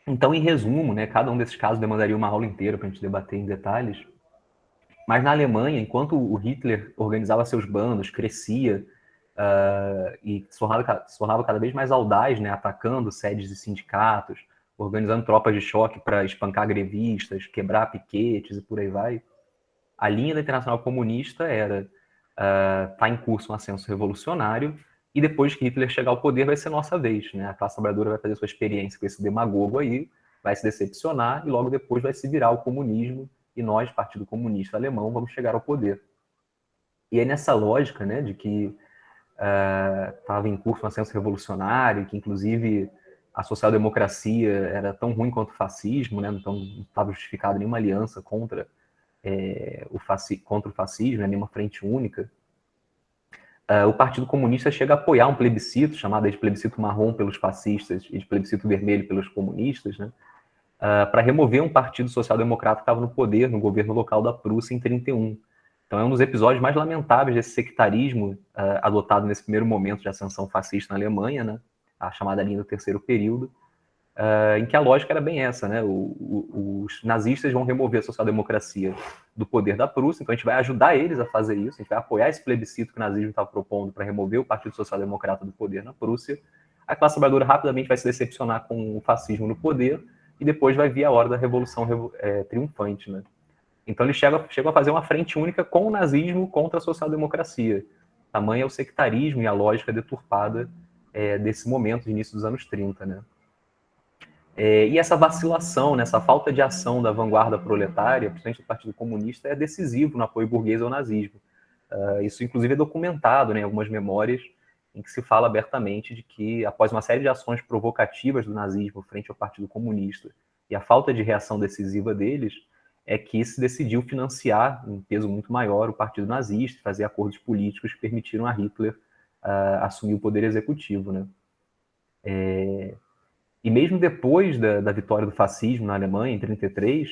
[SPEAKER 2] Então, em resumo, né, cada um desses casos demandaria uma aula inteira para a gente debater em detalhes, mas na Alemanha, enquanto o Hitler organizava seus bandos, crescia e se tornava cada vez mais audaz, né, atacando sedes de sindicatos, organizando tropas de choque para espancar grevistas, quebrar piquetes e por aí vai, a linha da Internacional Comunista era tá em curso um ascenso revolucionário e depois que Hitler chegar ao poder vai ser nossa vez, né? A classe trabalhadora vai fazer sua experiência com esse demagogo aí, vai se decepcionar e logo depois vai se virar ao comunismo e nós, Partido Comunista Alemão, vamos chegar ao poder. E aí nessa lógica, né, de que estava em curso um ascenso revolucionário, que inclusive a social-democracia era tão ruim quanto o fascismo, né? Então não estava justificada nenhuma aliança contra o fascismo, né? Nenhuma frente única. O Partido Comunista chega a apoiar um plebiscito, chamado de plebiscito marrom pelos fascistas e de plebiscito vermelho pelos comunistas, né? Para remover um partido social-democrata que estava no poder, no governo local da Prússia, em 1931. Então é um dos episódios mais lamentáveis desse sectarismo adotado nesse primeiro momento de ascensão fascista na Alemanha, né? A chamada linha do terceiro período, em que a lógica era bem essa, né? Os nazistas vão remover a social-democracia do poder da Prússia, então a gente vai ajudar eles a fazer isso, a gente vai apoiar esse plebiscito que o nazismo estava propondo para remover o Partido Social-Democrata do poder na Prússia. A classe trabalhadora rapidamente vai se decepcionar com o fascismo no poder e depois vai vir a hora da revolução triunfante, né? Então eles chegam a fazer uma frente única com o nazismo contra a social-democracia. Tamanho é o sectarismo e a lógica deturpada desse momento, de início dos anos 30, né? E essa vacilação, né, essa falta de ação da vanguarda proletária, principalmente do Partido Comunista, é decisivo no apoio burguês ao nazismo. Isso, inclusive, é documentado, né, em algumas memórias, em que se fala abertamente de que, após uma série de ações provocativas do nazismo frente ao Partido Comunista e a falta de reação decisiva deles, é que se decidiu financiar, em peso muito maior, o Partido Nazista, fazer acordos políticos que permitiram a Hitler assumir o poder executivo, né? E mesmo depois da vitória do fascismo na Alemanha, em 1933,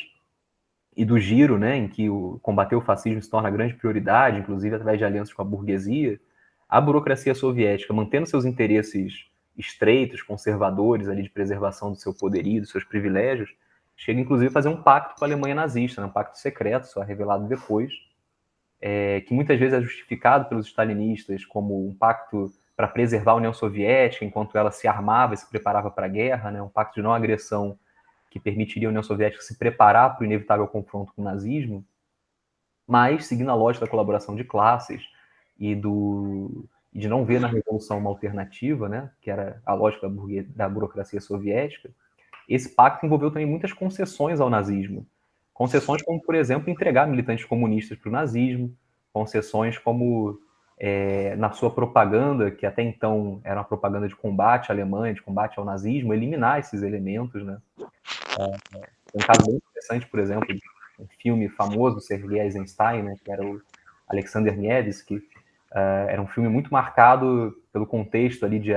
[SPEAKER 2] e do giro, né, em que combater o fascismo se torna a grande prioridade, inclusive através de alianças com a burguesia, a burocracia soviética, mantendo seus interesses estreitos, conservadores, ali de preservação do seu poderio, dos seus privilégios, chega inclusive a fazer um pacto com a Alemanha nazista, né, um pacto secreto, só revelado depois, que muitas vezes é justificado pelos stalinistas como um pacto para preservar a União Soviética enquanto ela se armava e se preparava para a guerra, né, um pacto de não agressão que permitiria a União Soviética se preparar para o inevitável confronto com o nazismo, mas seguindo a lógica da colaboração de classes e de não ver na Revolução uma alternativa, né, que era a lógica da burocracia soviética, esse pacto envolveu também muitas concessões ao nazismo. Concessões como, por exemplo, entregar militantes comunistas para o nazismo, concessões como, na sua propaganda, que até então era uma propaganda de combate à Alemanha, de combate ao nazismo, eliminar esses elementos, né? Um caso bem interessante, por exemplo, de um filme famoso, Sergei Eisenstein, né, que era o Alexander Nevsky, era um filme muito marcado pelo contexto ali de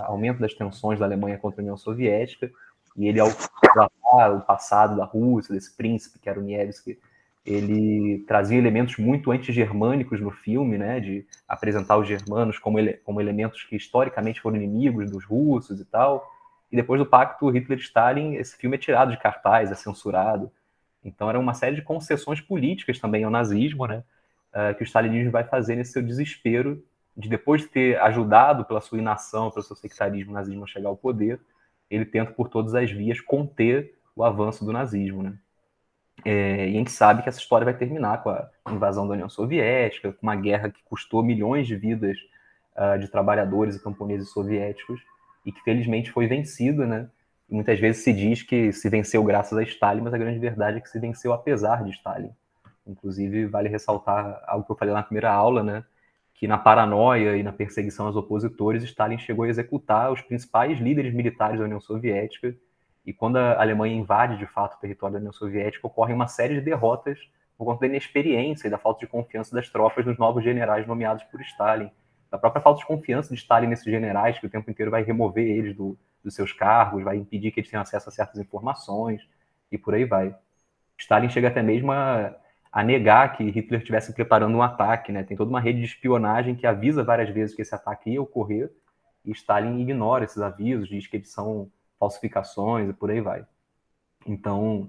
[SPEAKER 2] aumento das tensões da Alemanha contra a União Soviética, e ele, ao relatar o passado da Rússia, desse príncipe que era o Nevsky, ele trazia elementos muito anti-germânicos no filme, né, de apresentar os germanos como elementos que historicamente foram inimigos dos russos e tal. E depois do pacto Hitler-Stalin, esse filme é tirado de cartaz, é censurado. Então era uma série de concessões políticas também ao nazismo, né, que o stalinismo vai fazer nesse seu desespero de, depois de ter ajudado pela sua inação, pelo seu sectarismo, o nazismo a chegar ao poder, ele tenta por todas as vias conter o avanço do nazismo, né? E a gente sabe que essa história vai terminar com a invasão da União Soviética, com uma guerra que custou milhões de vidas de trabalhadores e camponeses soviéticos, e que felizmente foi vencida, né? E muitas vezes se diz que se venceu graças a Stalin, mas a grande verdade é que se venceu apesar de Stalin. Inclusive, vale ressaltar algo que eu falei na primeira aula, né? Que na paranoia e na perseguição aos opositores, Stalin chegou a executar os principais líderes militares da União Soviética. E quando a Alemanha invade, de fato, o território da União Soviética, ocorre uma série de derrotas por conta da inexperiência e da falta de confiança das tropas nos novos generais nomeados por Stalin. Da própria falta de confiança de Stalin nesses generais, que o tempo inteiro vai remover eles dos seus cargos, vai impedir que eles tenham acesso a certas informações, e por aí vai. Stalin chega até mesmo a negar que Hitler estivesse preparando um ataque, né? Tem toda uma rede de espionagem que avisa várias vezes que esse ataque ia ocorrer, e Stalin ignora esses avisos, diz que eles são falsificações e por aí vai. Então,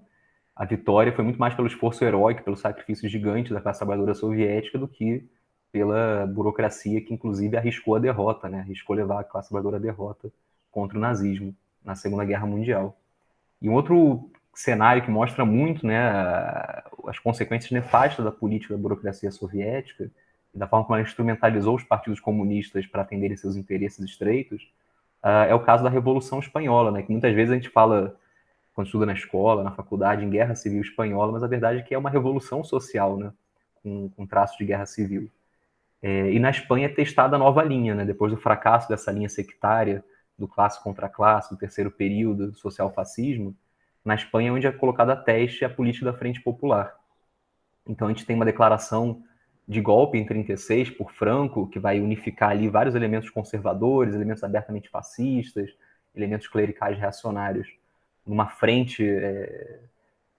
[SPEAKER 2] a vitória foi muito mais pelo esforço heróico, pelo sacrifício gigante da classe trabalhadora soviética do que pela burocracia que, inclusive, arriscou a derrota, né? Arriscou levar a classe trabalhadora à derrota contra o nazismo na Segunda Guerra Mundial. E um outro cenário que mostra muito, né, as consequências nefastas da política da burocracia soviética e da forma como ela instrumentalizou os partidos comunistas para atenderem seus interesses estreitos, é o caso da Revolução Espanhola, né, que muitas vezes a gente fala, quando estuda na escola, na faculdade, em Guerra Civil Espanhola, mas a verdade é que é uma revolução social, né, com traços de guerra civil. E na Espanha é testada a nova linha, né, depois do fracasso dessa linha sectária, do classe contra classe, do terceiro período, do social-fascismo, na Espanha é onde é colocada a teste a política da Frente Popular. Então a gente tem uma declaração de golpe em 36 por Franco, que vai unificar ali vários elementos conservadores, elementos abertamente fascistas, elementos clericais reacionários, numa frente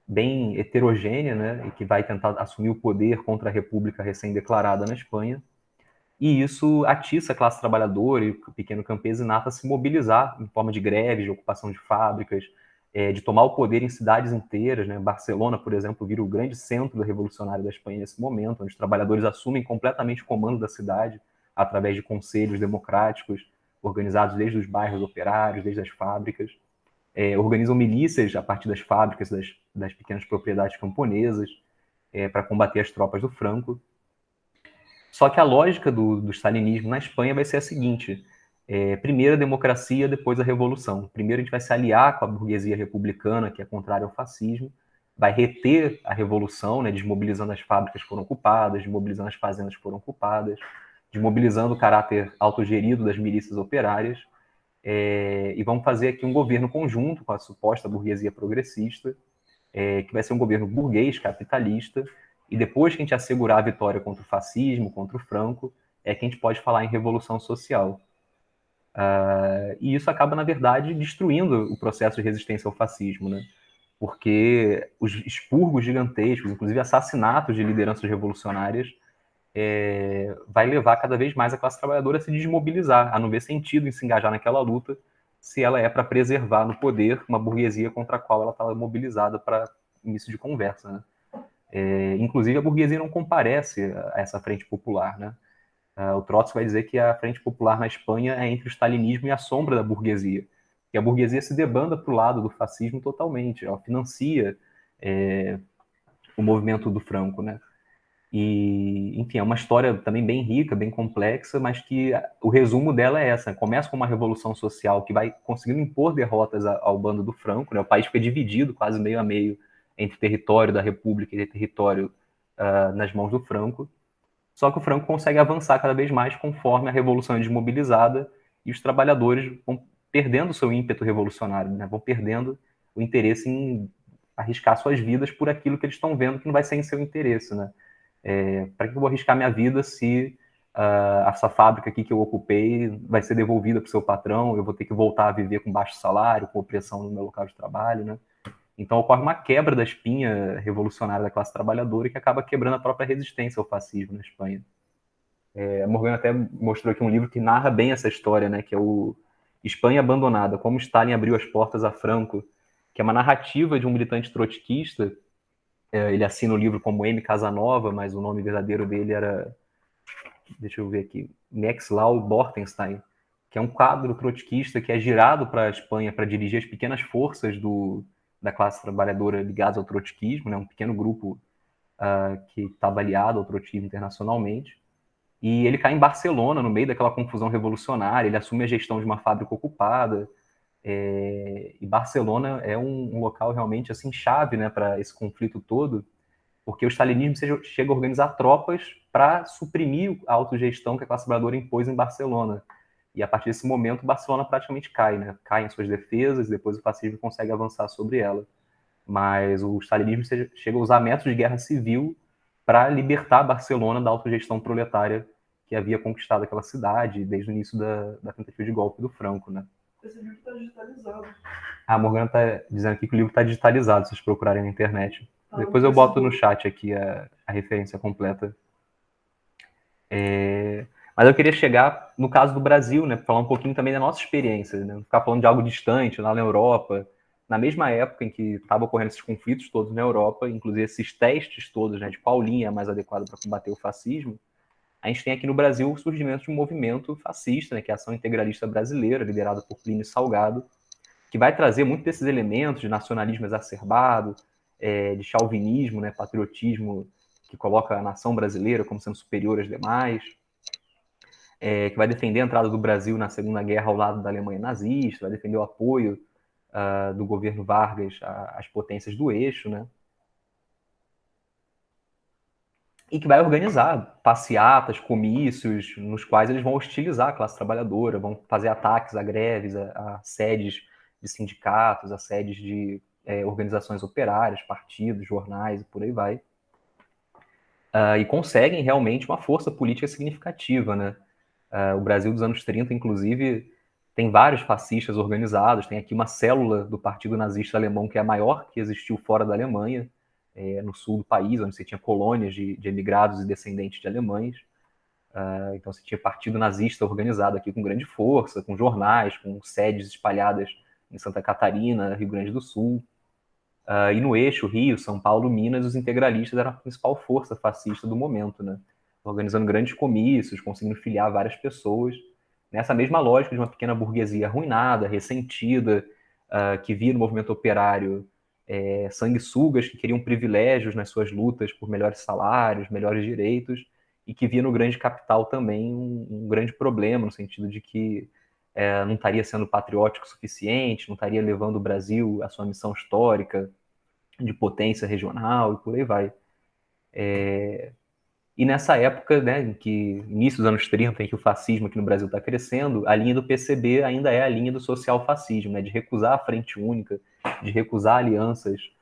[SPEAKER 2] bem heterogênea, né, e que vai tentar assumir o poder contra a República recém-declarada na Espanha. E isso atiça a classe trabalhadora e o pequeno campesinato a se mobilizar em forma de greves, de ocupação de fábricas, de tomar o poder em cidades inteiras, né? Barcelona, por exemplo, vira o grande centro revolucionário da Espanha nesse momento, onde os trabalhadores assumem completamente o comando da cidade através de conselhos democráticos, organizados desde os bairros operários, desde as fábricas. Organizam milícias a partir das fábricas, das pequenas propriedades camponesas, para combater as tropas do Franco. Só que a lógica do stalinismo na Espanha vai ser a seguinte: primeiro a democracia, depois a revolução. Primeiro a gente vai se aliar com a burguesia republicana, que é contrária ao fascismo, vai reter a revolução, né, desmobilizando as fábricas que foram ocupadas, desmobilizando as fazendas que foram ocupadas, desmobilizando o caráter autogerido das milícias operárias, e vamos fazer aqui um governo conjunto com a suposta burguesia progressista, que vai ser um governo burguês, capitalista, e depois que a gente assegurar a vitória contra o fascismo, contra o Franco, é que a gente pode falar em revolução social. E isso acaba, na verdade, destruindo o processo de resistência ao fascismo, né? porque os expurgos gigantescos, inclusive assassinatos de lideranças revolucionárias, vai levar cada vez mais a classe trabalhadora a se desmobilizar, a não ver sentido em se engajar naquela luta, se ela é para preservar no poder uma burguesia contra a qual ela estava mobilizada para início de conversa, né? Inclusive, a burguesia não comparece a essa frente popular, né? O Trotsky vai dizer que a frente popular na Espanha é entre o stalinismo e a sombra da burguesia. E a burguesia se debanda para o lado do fascismo totalmente. Ela financia o movimento do Franco, né? E, enfim, é uma história também bem rica, bem complexa, mas que o resumo dela é essa. Começa com uma revolução social que vai conseguindo impor derrotas ao bando do Franco, né? O país fica dividido quase meio a meio entre território da República e território nas mãos do Franco. Só que o Franco consegue avançar cada vez mais conforme a revolução é desmobilizada e os trabalhadores vão perdendo o seu ímpeto revolucionário, né? Vão perdendo o interesse em arriscar suas vidas por aquilo que eles estão vendo que não vai ser em seu interesse, né? Para que eu vou arriscar minha vida se essa fábrica aqui que eu ocupei vai ser devolvida para o seu patrão, eu vou ter que voltar a viver com baixo salário, com opressão no meu local de trabalho, né? Então ocorre uma quebra da espinha revolucionária da classe trabalhadora que acaba quebrando a própria resistência ao fascismo na Espanha. A Morgana até mostrou aqui um livro que narra bem essa história, né, que é o Espanha Abandonada, como Stalin abriu as portas a Franco, que é uma narrativa de um militante trotskista. Ele assina o livro como M. Casanova, mas o nome verdadeiro dele era, deixa eu ver aqui, Mexlau Bortenstein, que é um quadro trotskista que é girado para a Espanha para dirigir as pequenas forças da classe trabalhadora ligadas ao trotskismo, né, um pequeno grupo que estava aliado ao trotskismo internacionalmente. E ele cai em Barcelona, no meio daquela confusão revolucionária, ele assume a gestão de uma fábrica ocupada, e Barcelona é um local realmente assim chave, né, para esse conflito todo, porque o stalinismo chega a organizar tropas para suprimir a autogestão que a classe trabalhadora impôs em Barcelona. E a partir desse momento, Barcelona praticamente cai, né? Cai em suas defesas, e depois o fascismo consegue avançar sobre ela. Mas o stalinismo chega a usar métodos de guerra civil para libertar Barcelona da autogestão proletária que havia conquistado aquela cidade desde o início da tentativa de golpe do Franco, né?
[SPEAKER 3] Esse livro está digitalizado.
[SPEAKER 2] A Morgana está dizendo aqui que o livro está digitalizado, se vocês procurarem na internet. Depois
[SPEAKER 3] no
[SPEAKER 2] eu boto
[SPEAKER 3] Facebook.
[SPEAKER 2] no chat aqui a referência completa. Mas eu queria chegar no caso do Brasil, né, falar um pouquinho também da nossa experiência, né, não ficar falando de algo distante lá na Europa. Na mesma época em que estavam ocorrendo esses conflitos todos na Europa, inclusive esses testes todos, né, de qual linha é mais adequada para combater o fascismo, a gente tem aqui no Brasil o surgimento de um movimento fascista, né, que é a Ação Integralista Brasileira, liderada por Plínio Salgado, que vai trazer muito desses elementos de nacionalismo exacerbado, de chauvinismo, né, patriotismo que coloca a nação brasileira como sendo superior às demais, que vai defender a entrada do Brasil na Segunda Guerra ao lado da Alemanha nazista, vai defender o apoio do governo Vargas às potências do eixo, né? E que vai organizar passeatas, comícios, nos quais eles vão hostilizar a classe trabalhadora, vão fazer ataques a greves, a sedes de sindicatos, a sedes de organizações operárias, partidos, jornais e por aí vai. E conseguem realmente uma força política significativa, né? O Brasil dos anos 30, inclusive, tem vários fascistas organizados, tem aqui uma célula do Partido Nazista Alemão que é a maior que existiu fora da Alemanha, no sul do país, onde você tinha colônias de emigrados e descendentes de alemães. Então você tinha partido nazista organizado aqui com grande força, com jornais, com sedes espalhadas em Santa Catarina, Rio Grande do Sul. E no eixo, Rio, São Paulo, Minas, os integralistas eram a principal força fascista do momento, né? Organizando grandes comícios, conseguindo filiar várias pessoas, nessa mesma lógica de uma pequena burguesia arruinada, ressentida, que via no movimento operário sanguessugas que queriam privilégios nas suas lutas por melhores salários, melhores direitos, e que via no grande capital também um grande problema, no sentido de que não estaria sendo patriótico o suficiente, não estaria levando o Brasil à sua missão histórica de potência regional e por aí vai. E nessa época, né, em que, início dos anos 30, em que o fascismo aqui no Brasil está crescendo, a linha do PCB ainda é a linha do social-fascismo, né, de recusar a frente única, de recusar alianças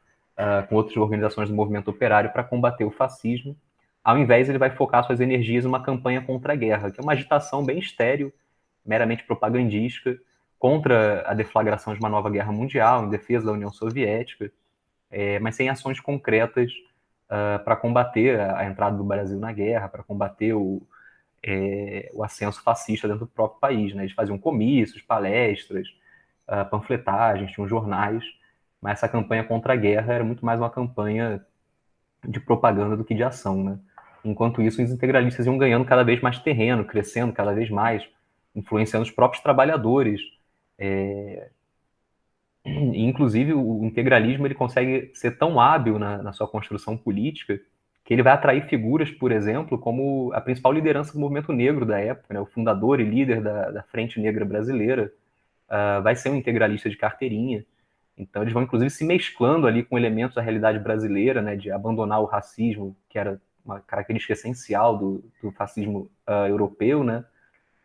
[SPEAKER 2] com outras organizações do movimento operário para combater o fascismo. Ao invés, ele vai focar suas energias numa campanha contra a guerra, que é uma agitação bem estéril, meramente propagandística, contra a deflagração de uma nova guerra mundial, em defesa da União Soviética. mas sem ações concretas para combater a entrada do Brasil na guerra, para combater o ascenso fascista dentro do próprio país, né? Eles faziam comícios, palestras, panfletagens, tinham jornais, mas essa campanha contra a guerra era muito mais uma campanha de propaganda do que de ação, né? Enquanto isso, os integralistas iam ganhando cada vez mais terreno, crescendo cada vez mais, influenciando os próprios trabalhadores. E, inclusive, o integralismo ele consegue ser tão hábil na sua construção política que ele vai atrair figuras, por exemplo, como a principal liderança do movimento negro da época, né? O fundador e líder da Frente Negra Brasileira, vai ser um integralista de carteirinha. Então, eles vão, inclusive, se mesclando ali com elementos da realidade brasileira, né, de abandonar o racismo, que era uma característica essencial do fascismo europeu, né,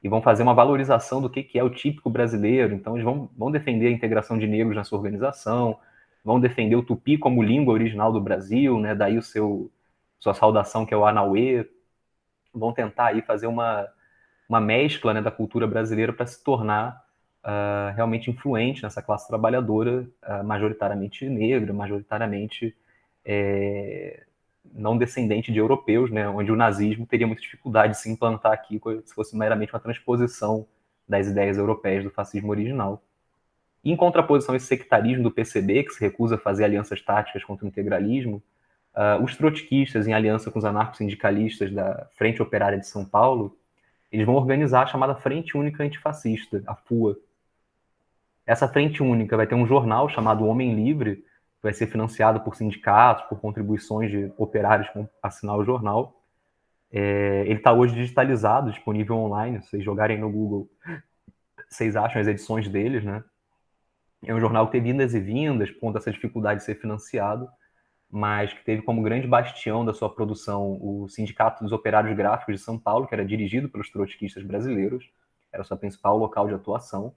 [SPEAKER 2] e vão fazer uma valorização do que é o típico brasileiro. Então, eles vão defender a integração de negros na sua organização, vão defender o tupi como língua original do Brasil, né, daí sua saudação, que é o Anauê. Vão tentar aí fazer uma mescla, né, da cultura brasileira para se tornar realmente influente nessa classe trabalhadora, majoritariamente negra, majoritariamente não descendente de europeus, né, onde o nazismo teria muita dificuldade de se implantar aqui se fosse meramente uma transposição das ideias europeias do fascismo original. E, em contraposição a esse sectarismo do PCB, que se recusa a fazer alianças táticas contra o integralismo, os trotskistas, em aliança com os anarco-sindicalistas da Frente Operária de São Paulo, eles vão organizar a chamada Frente Única Antifascista, a FUA. Essa Frente Única vai ter um jornal chamado Homem Livre, que vai ser financiado por sindicatos, por contribuições de operários que vão assinar o jornal. Ele está hoje digitalizado, disponível online. Se vocês jogarem no Google, vocês acham as edições deles, né? É um jornal que teve vindas e vindas, por conta dessa dificuldade de ser financiado, mas que teve como grande bastião da sua produção o Sindicato dos Operários Gráficos de São Paulo, que era dirigido pelos trotskistas brasileiros, era o seu principal local de atuação.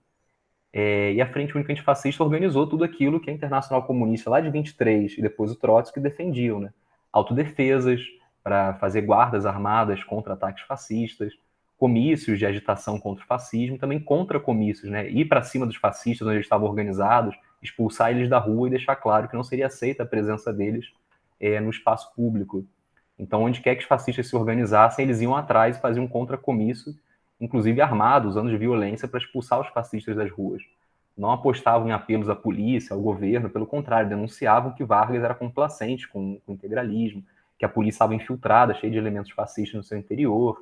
[SPEAKER 2] E a Frente Única Antifascista organizou tudo aquilo que a Internacional Comunista lá de 23 e depois o Trotsky defendiam, né? Autodefesas para fazer guardas armadas contra ataques fascistas, comícios de agitação contra o fascismo, também contra comícios, né? Ir para cima dos fascistas onde eles estavam organizados, expulsar eles da rua e deixar claro que não seria aceita a presença deles no espaço público. Então, onde quer que os fascistas se organizassem, eles iam atrás e faziam um contra-comício, inclusive armados, usando de violência para expulsar os fascistas das ruas. Não apostavam em apelos à polícia, ao governo, pelo contrário, denunciavam que Vargas era complacente com o integralismo, que a polícia estava infiltrada, cheia de elementos fascistas no seu interior.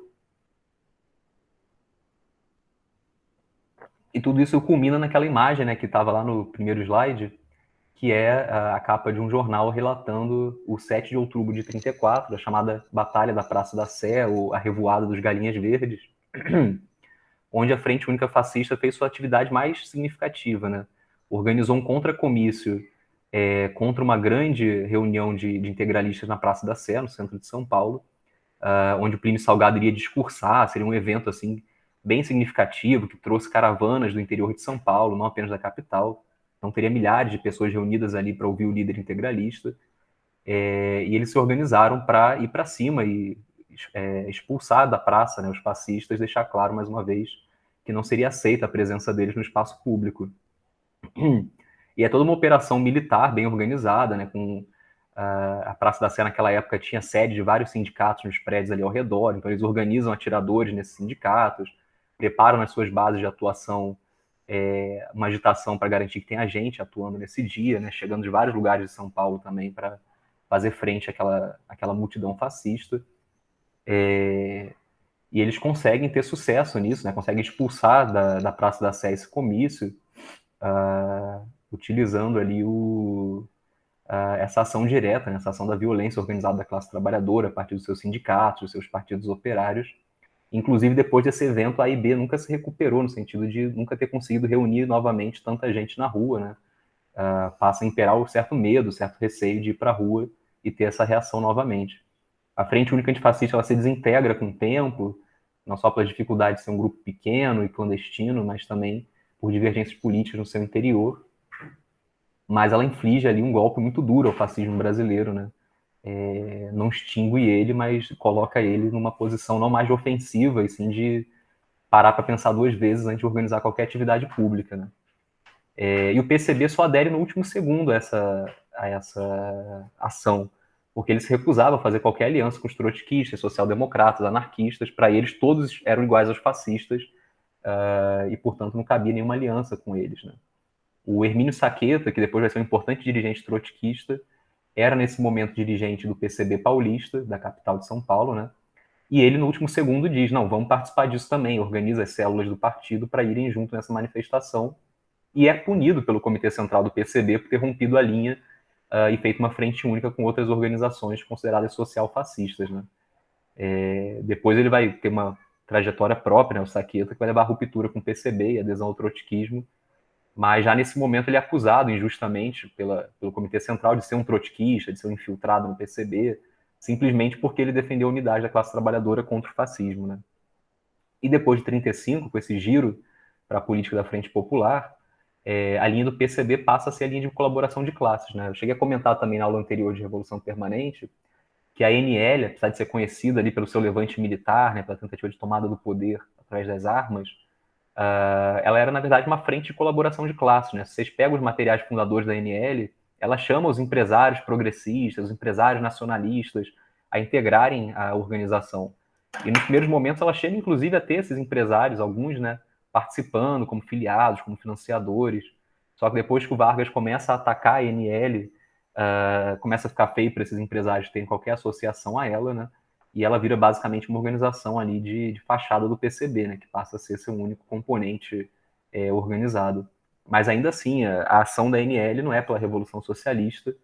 [SPEAKER 2] E tudo isso culmina naquela imagem, né, que estava lá no primeiro slide, que é a capa de um jornal relatando o 7 de outubro de 34, a chamada Batalha da Praça da Sé, ou a Revoada dos Galinhas Verdes, onde a Frente Única Fascista fez sua atividade mais significativa, né? Organizou um contracomício contra uma grande reunião de integralistas na Praça da Sé, no centro de São Paulo, onde o Plínio Salgado iria discursar, seria um evento assim bem significativo, que trouxe caravanas do interior de São Paulo, não apenas da capital. Então teria milhares de pessoas reunidas ali para ouvir o líder integralista, e eles se organizaram para ir para cima e expulsar da praça, né, os fascistas, deixar claro mais uma vez que não seria aceita a presença deles no espaço público. E é toda uma operação militar bem organizada, né, com a Praça da Sé naquela época tinha sede de vários sindicatos nos prédios ali ao redor, então eles organizam atiradores nesses sindicatos, preparam nas suas bases de atuação uma agitação para garantir que tenha gente atuando nesse dia, né, chegando de vários lugares de São Paulo também para fazer frente àquela multidão fascista. E eles conseguem ter sucesso nisso, né, conseguem expulsar da Praça da Sé esse comício, utilizando ali essa ação direta, né, essa ação da violência organizada da classe trabalhadora a partir dos seus sindicatos, dos seus partidos operários. Inclusive, depois desse evento, a AIB nunca se recuperou, no sentido de nunca ter conseguido reunir novamente tanta gente na rua, né? Passa a imperar um certo medo, certo receio de ir para a rua e ter essa reação novamente. A Frente Única Antifascista ela se desintegra com o tempo, não só pela dificuldade de ser um grupo pequeno e clandestino, mas também por divergências políticas no seu interior. Mas ela inflige ali um golpe muito duro ao fascismo brasileiro, né? Não extingue ele, mas coloca ele numa posição não mais de ofensiva, e sim de parar para pensar duas vezes antes de organizar qualquer atividade pública, né? E o PCB só adere no último segundo a essa ação, porque ele se recusava a fazer qualquer aliança com os trotskistas, social-democratas, anarquistas. Para eles, todos eram iguais aos fascistas, e, portanto, não cabia nenhuma aliança com eles, né? O Hermínio Saqueta, que depois vai ser um importante dirigente trotskista, era, nesse momento, dirigente do PCB paulista, da capital de São Paulo, né? E ele, no último segundo, diz, não, vamos participar disso também, organiza as células do partido para irem junto nessa manifestação, e é punido pelo Comitê Central do PCB por ter rompido a linha e feito uma frente única com outras organizações consideradas social-fascistas, né? Depois ele vai ter uma trajetória própria, né, o Saqueta, que vai levar à ruptura com o PCB e adesão ao trotskismo, mas já nesse momento ele é acusado injustamente pelo Comitê Central de ser um trotskista, de ser um infiltrado no PCB, simplesmente porque ele defendeu a unidade da classe trabalhadora contra o fascismo, né? E depois de 1935, com esse giro para a política da Frente Popular, a linha do PCB passa a ser a linha de colaboração de classes, né? Eu cheguei a comentar também na aula anterior de Revolução Permanente que a ANL, apesar de ser conhecida ali pelo seu levante militar, né, pela tentativa de tomada do poder através das armas, ela era, na verdade, uma frente de colaboração de classes, né? Se vocês pegam os materiais fundadores da ANL, ela chama os empresários progressistas, os empresários nacionalistas a integrarem a organização. E nos primeiros momentos ela chega, inclusive, a ter esses empresários, alguns, né, participando como filiados, como financiadores. Só que depois que o Vargas começa a atacar a ANL, começa a ficar feio para esses empresários terem qualquer associação a ela, né? E ela vira basicamente uma organização ali de fachada do PCB, né? Que passa a ser seu único componente organizado. Mas ainda assim, a ação da ANL não é pela Revolução Socialista,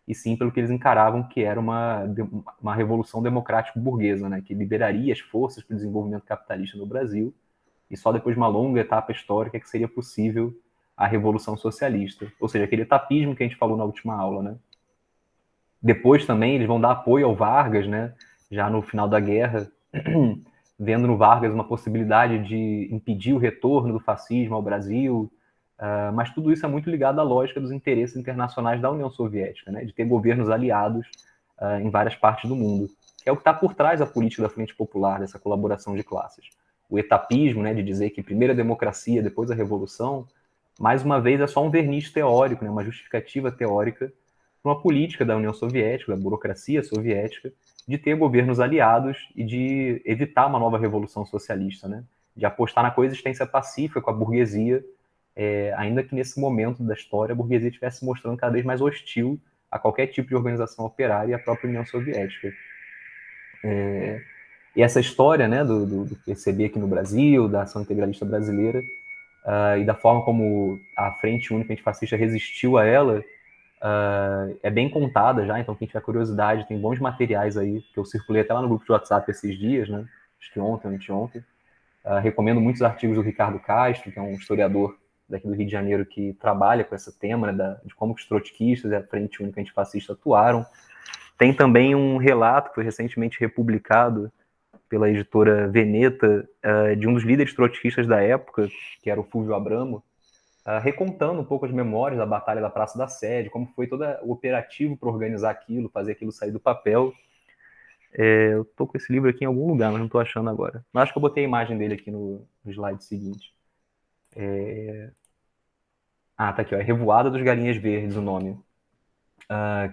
[SPEAKER 2] e sim pelo que eles encaravam que era uma revolução democrático-burguesa, né? Que liberaria as forças para o desenvolvimento capitalista no Brasil, e só depois de uma longa etapa histórica que seria possível a Revolução Socialista. Ou seja, aquele etapismo que a gente falou na última aula, né? Depois também eles vão dar apoio ao Vargas, né? Já no final da guerra, vendo no Vargas uma possibilidade de impedir o retorno do fascismo ao Brasil, mas tudo isso é muito ligado à lógica dos interesses internacionais da União Soviética, né? De ter governos aliados em várias partes do mundo, que é o que está por trás da política da Frente Popular, dessa colaboração de classes. O etapismo, né, de dizer que primeiro a democracia, depois a revolução, mais uma vez é só um verniz teórico, né, uma justificativa teórica para uma política da União Soviética, da burocracia soviética, de ter governos aliados e de evitar uma nova revolução socialista, né? De apostar na coexistência pacífica com a burguesia, ainda que nesse momento da história a burguesia estivesse se mostrando cada vez mais hostil a qualquer tipo de organização operária e à própria União Soviética. E essa história, né, do PCB aqui no Brasil, da ação integralista brasileira, e da forma como a Frente Única Antifascista resistiu a ela, é bem contada já, então quem tiver curiosidade, tem bons materiais aí, que eu circulei até lá no grupo de WhatsApp esses dias, né? Acho que ontem, anteontem. Recomendo muitos artigos do Ricardo Castro, que é um historiador daqui do Rio de Janeiro que trabalha com esse tema, né, de como os trotskistas e a Frente Única Antifascista atuaram. Tem também um relato que foi recentemente republicado pela editora Veneta, de um dos líderes trotskistas da época, que era o Fulvio Abramo, recontando um pouco as memórias da Batalha da Praça da Sé, como foi todo o operativo para organizar aquilo, fazer aquilo sair do papel. Eu estou com esse livro aqui em algum lugar, mas não estou achando agora. Mas acho que eu botei a imagem dele aqui no slide seguinte. Tá aqui, ó, Revoada dos Galinhas Verdes, o nome.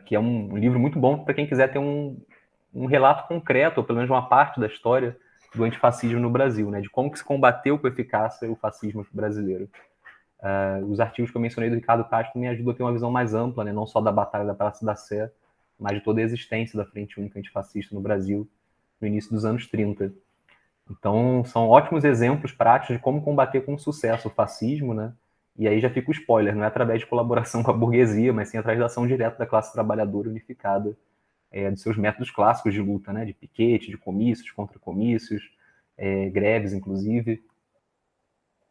[SPEAKER 2] Que é um livro muito bom para quem quiser ter um relato concreto, ou pelo menos uma parte da história do antifascismo no Brasil, né? De como que se combateu com eficácia o fascismo brasileiro. Os artigos que eu mencionei do Ricardo Castro me ajudam a ter uma visão mais ampla, né? Não só da Batalha da Praça da Sé, mas de toda a existência da Frente Única Antifascista no Brasil no início dos anos 30. Então, são ótimos exemplos práticos de como combater com sucesso o fascismo, né? E aí já fica o spoiler, não é através de colaboração com a burguesia, mas sim através da ação direta da classe trabalhadora unificada, dos seus métodos clássicos de luta, né? De piquete, de comícios, contra-comícios, greves, inclusive.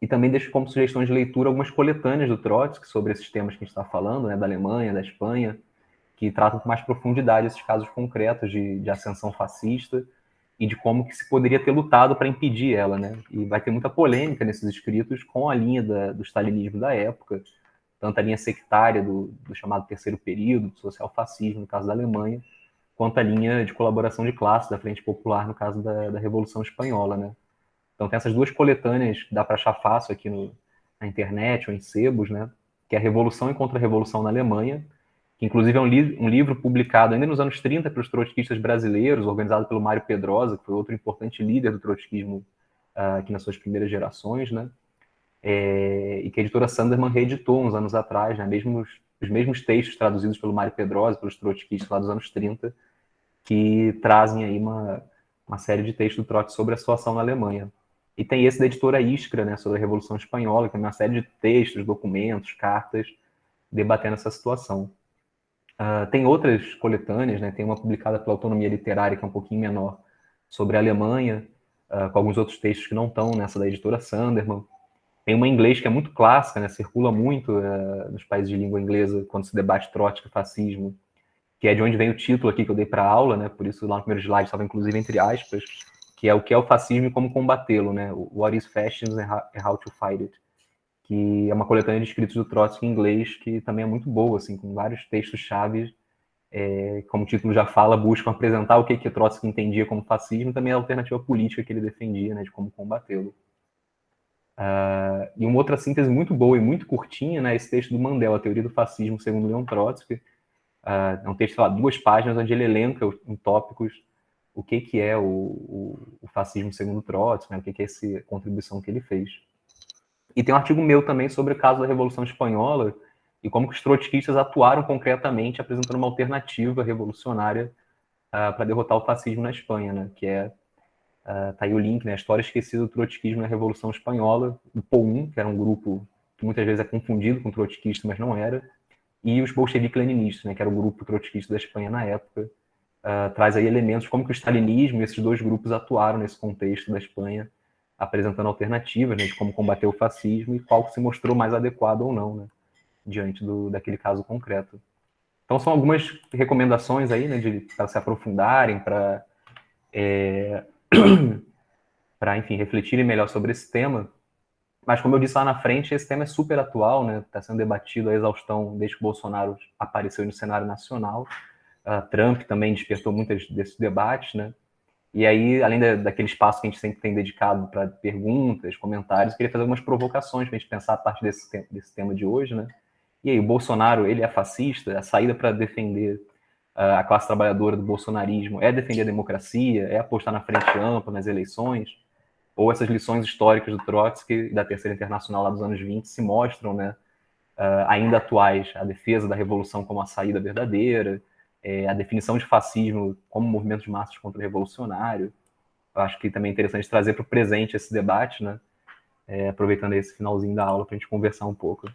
[SPEAKER 2] E também deixo como sugestão de leitura algumas coletâneas do Trotsky sobre esses temas que a gente está falando, né? Da Alemanha, da Espanha, que tratam com mais profundidade esses casos concretos de ascensão fascista e de como que se poderia ter lutado para impedir ela, né? E vai ter muita polêmica nesses escritos com a linha do stalinismo da época, tanto a linha sectária do chamado terceiro período, do social-fascismo, no caso da Alemanha, quanto a linha de colaboração de classe da Frente Popular, no caso da Revolução Espanhola, né? Então tem essas duas coletâneas que dá para achar fácil aqui na internet ou em sebos, né? Que é a Revolução e Contra-Revolução na Alemanha, que inclusive é um livro publicado ainda nos anos 30 pelos trotskistas brasileiros, organizado pelo Mário Pedrosa, que foi outro importante líder do trotskismo aqui nas suas primeiras gerações, né? E que a editora Sanderman reeditou uns anos atrás, né? Os mesmos textos traduzidos pelo Mário Pedrosa, pelos trotskistas lá dos anos 30, que trazem aí uma série de textos do Trotsky sobre a situação na Alemanha. E tem esse da editora Iskra, né, sobre a Revolução Espanhola, que é uma série de textos, documentos, cartas, debatendo essa situação. Tem outras coletâneas, né, tem uma publicada pela Autonomia Literária, que é um pouquinho menor, sobre a Alemanha, com alguns outros textos que não estão nessa da editora Sanderman. Tem uma em inglês que é muito clássica, né, circula muito nos países de língua inglesa, quando se debate Trotsky e fascismo, que é de onde vem o título aqui que eu dei para a aula, né, por isso lá no primeiro slide estava inclusive entre aspas, que é o que é o fascismo e como combatê-lo, né, What is Fascism and How to Fight It, que é uma coletânea de escritos do Trotsky em inglês, que também é muito boa, assim, com vários textos-chave, como o título já fala, buscam apresentar o que Trotsky entendia como fascismo e também a alternativa política que ele defendia, né, de como combatê-lo. E uma outra síntese muito boa e muito curtinha, né, esse texto do Mandel, A Teoria do Fascismo segundo Leon Trotsky. É um texto, sei lá, 2 páginas, onde ele elenca em tópicos o que é o fascismo segundo Trotsky, né, o que é essa contribuição que ele fez. E tem um artigo meu também sobre o caso da Revolução Espanhola e como que os trotskistas atuaram concretamente, apresentando uma alternativa revolucionária para derrotar o fascismo na Espanha, né, que tá aí o link, né, a história esquecida do trotskismo na Revolução Espanhola, o POUM, que era um grupo que muitas vezes é confundido com trotskista, mas não era, e os bolcheviques-leninistas, né, que era o grupo trotskista da Espanha na época, traz aí elementos como que o stalinismo e esses 2 grupos atuaram nesse contexto da Espanha, apresentando alternativas, né, de como combater o fascismo e qual se mostrou mais adequado ou não, né, diante daquele caso concreto. Então são algumas recomendações aí, né, para se aprofundarem, para enfim, refletirem melhor sobre esse tema. Mas, como eu disse lá na frente, esse tema é super atual, né? Está sendo debatido a exaustão desde que o Bolsonaro apareceu no cenário nacional. Trump também despertou muitos desses debates, né? E aí, além daquele espaço que a gente sempre tem dedicado para perguntas, comentários, eu queria fazer algumas provocações para a gente pensar a partir desse tema de hoje, né? E aí, o Bolsonaro, ele é fascista? A saída para defender a classe trabalhadora do bolsonarismo é defender a democracia? É apostar na frente ampla nas eleições? Ou essas lições históricas do Trotsky e da Terceira Internacional lá dos anos 20 se mostram, né, ainda atuais, a defesa da revolução como a saída verdadeira, a definição de fascismo como movimento de massas contra-revolucionário. Eu acho que também é interessante trazer para o presente esse debate, né, aproveitando esse finalzinho da aula para a gente conversar um pouco.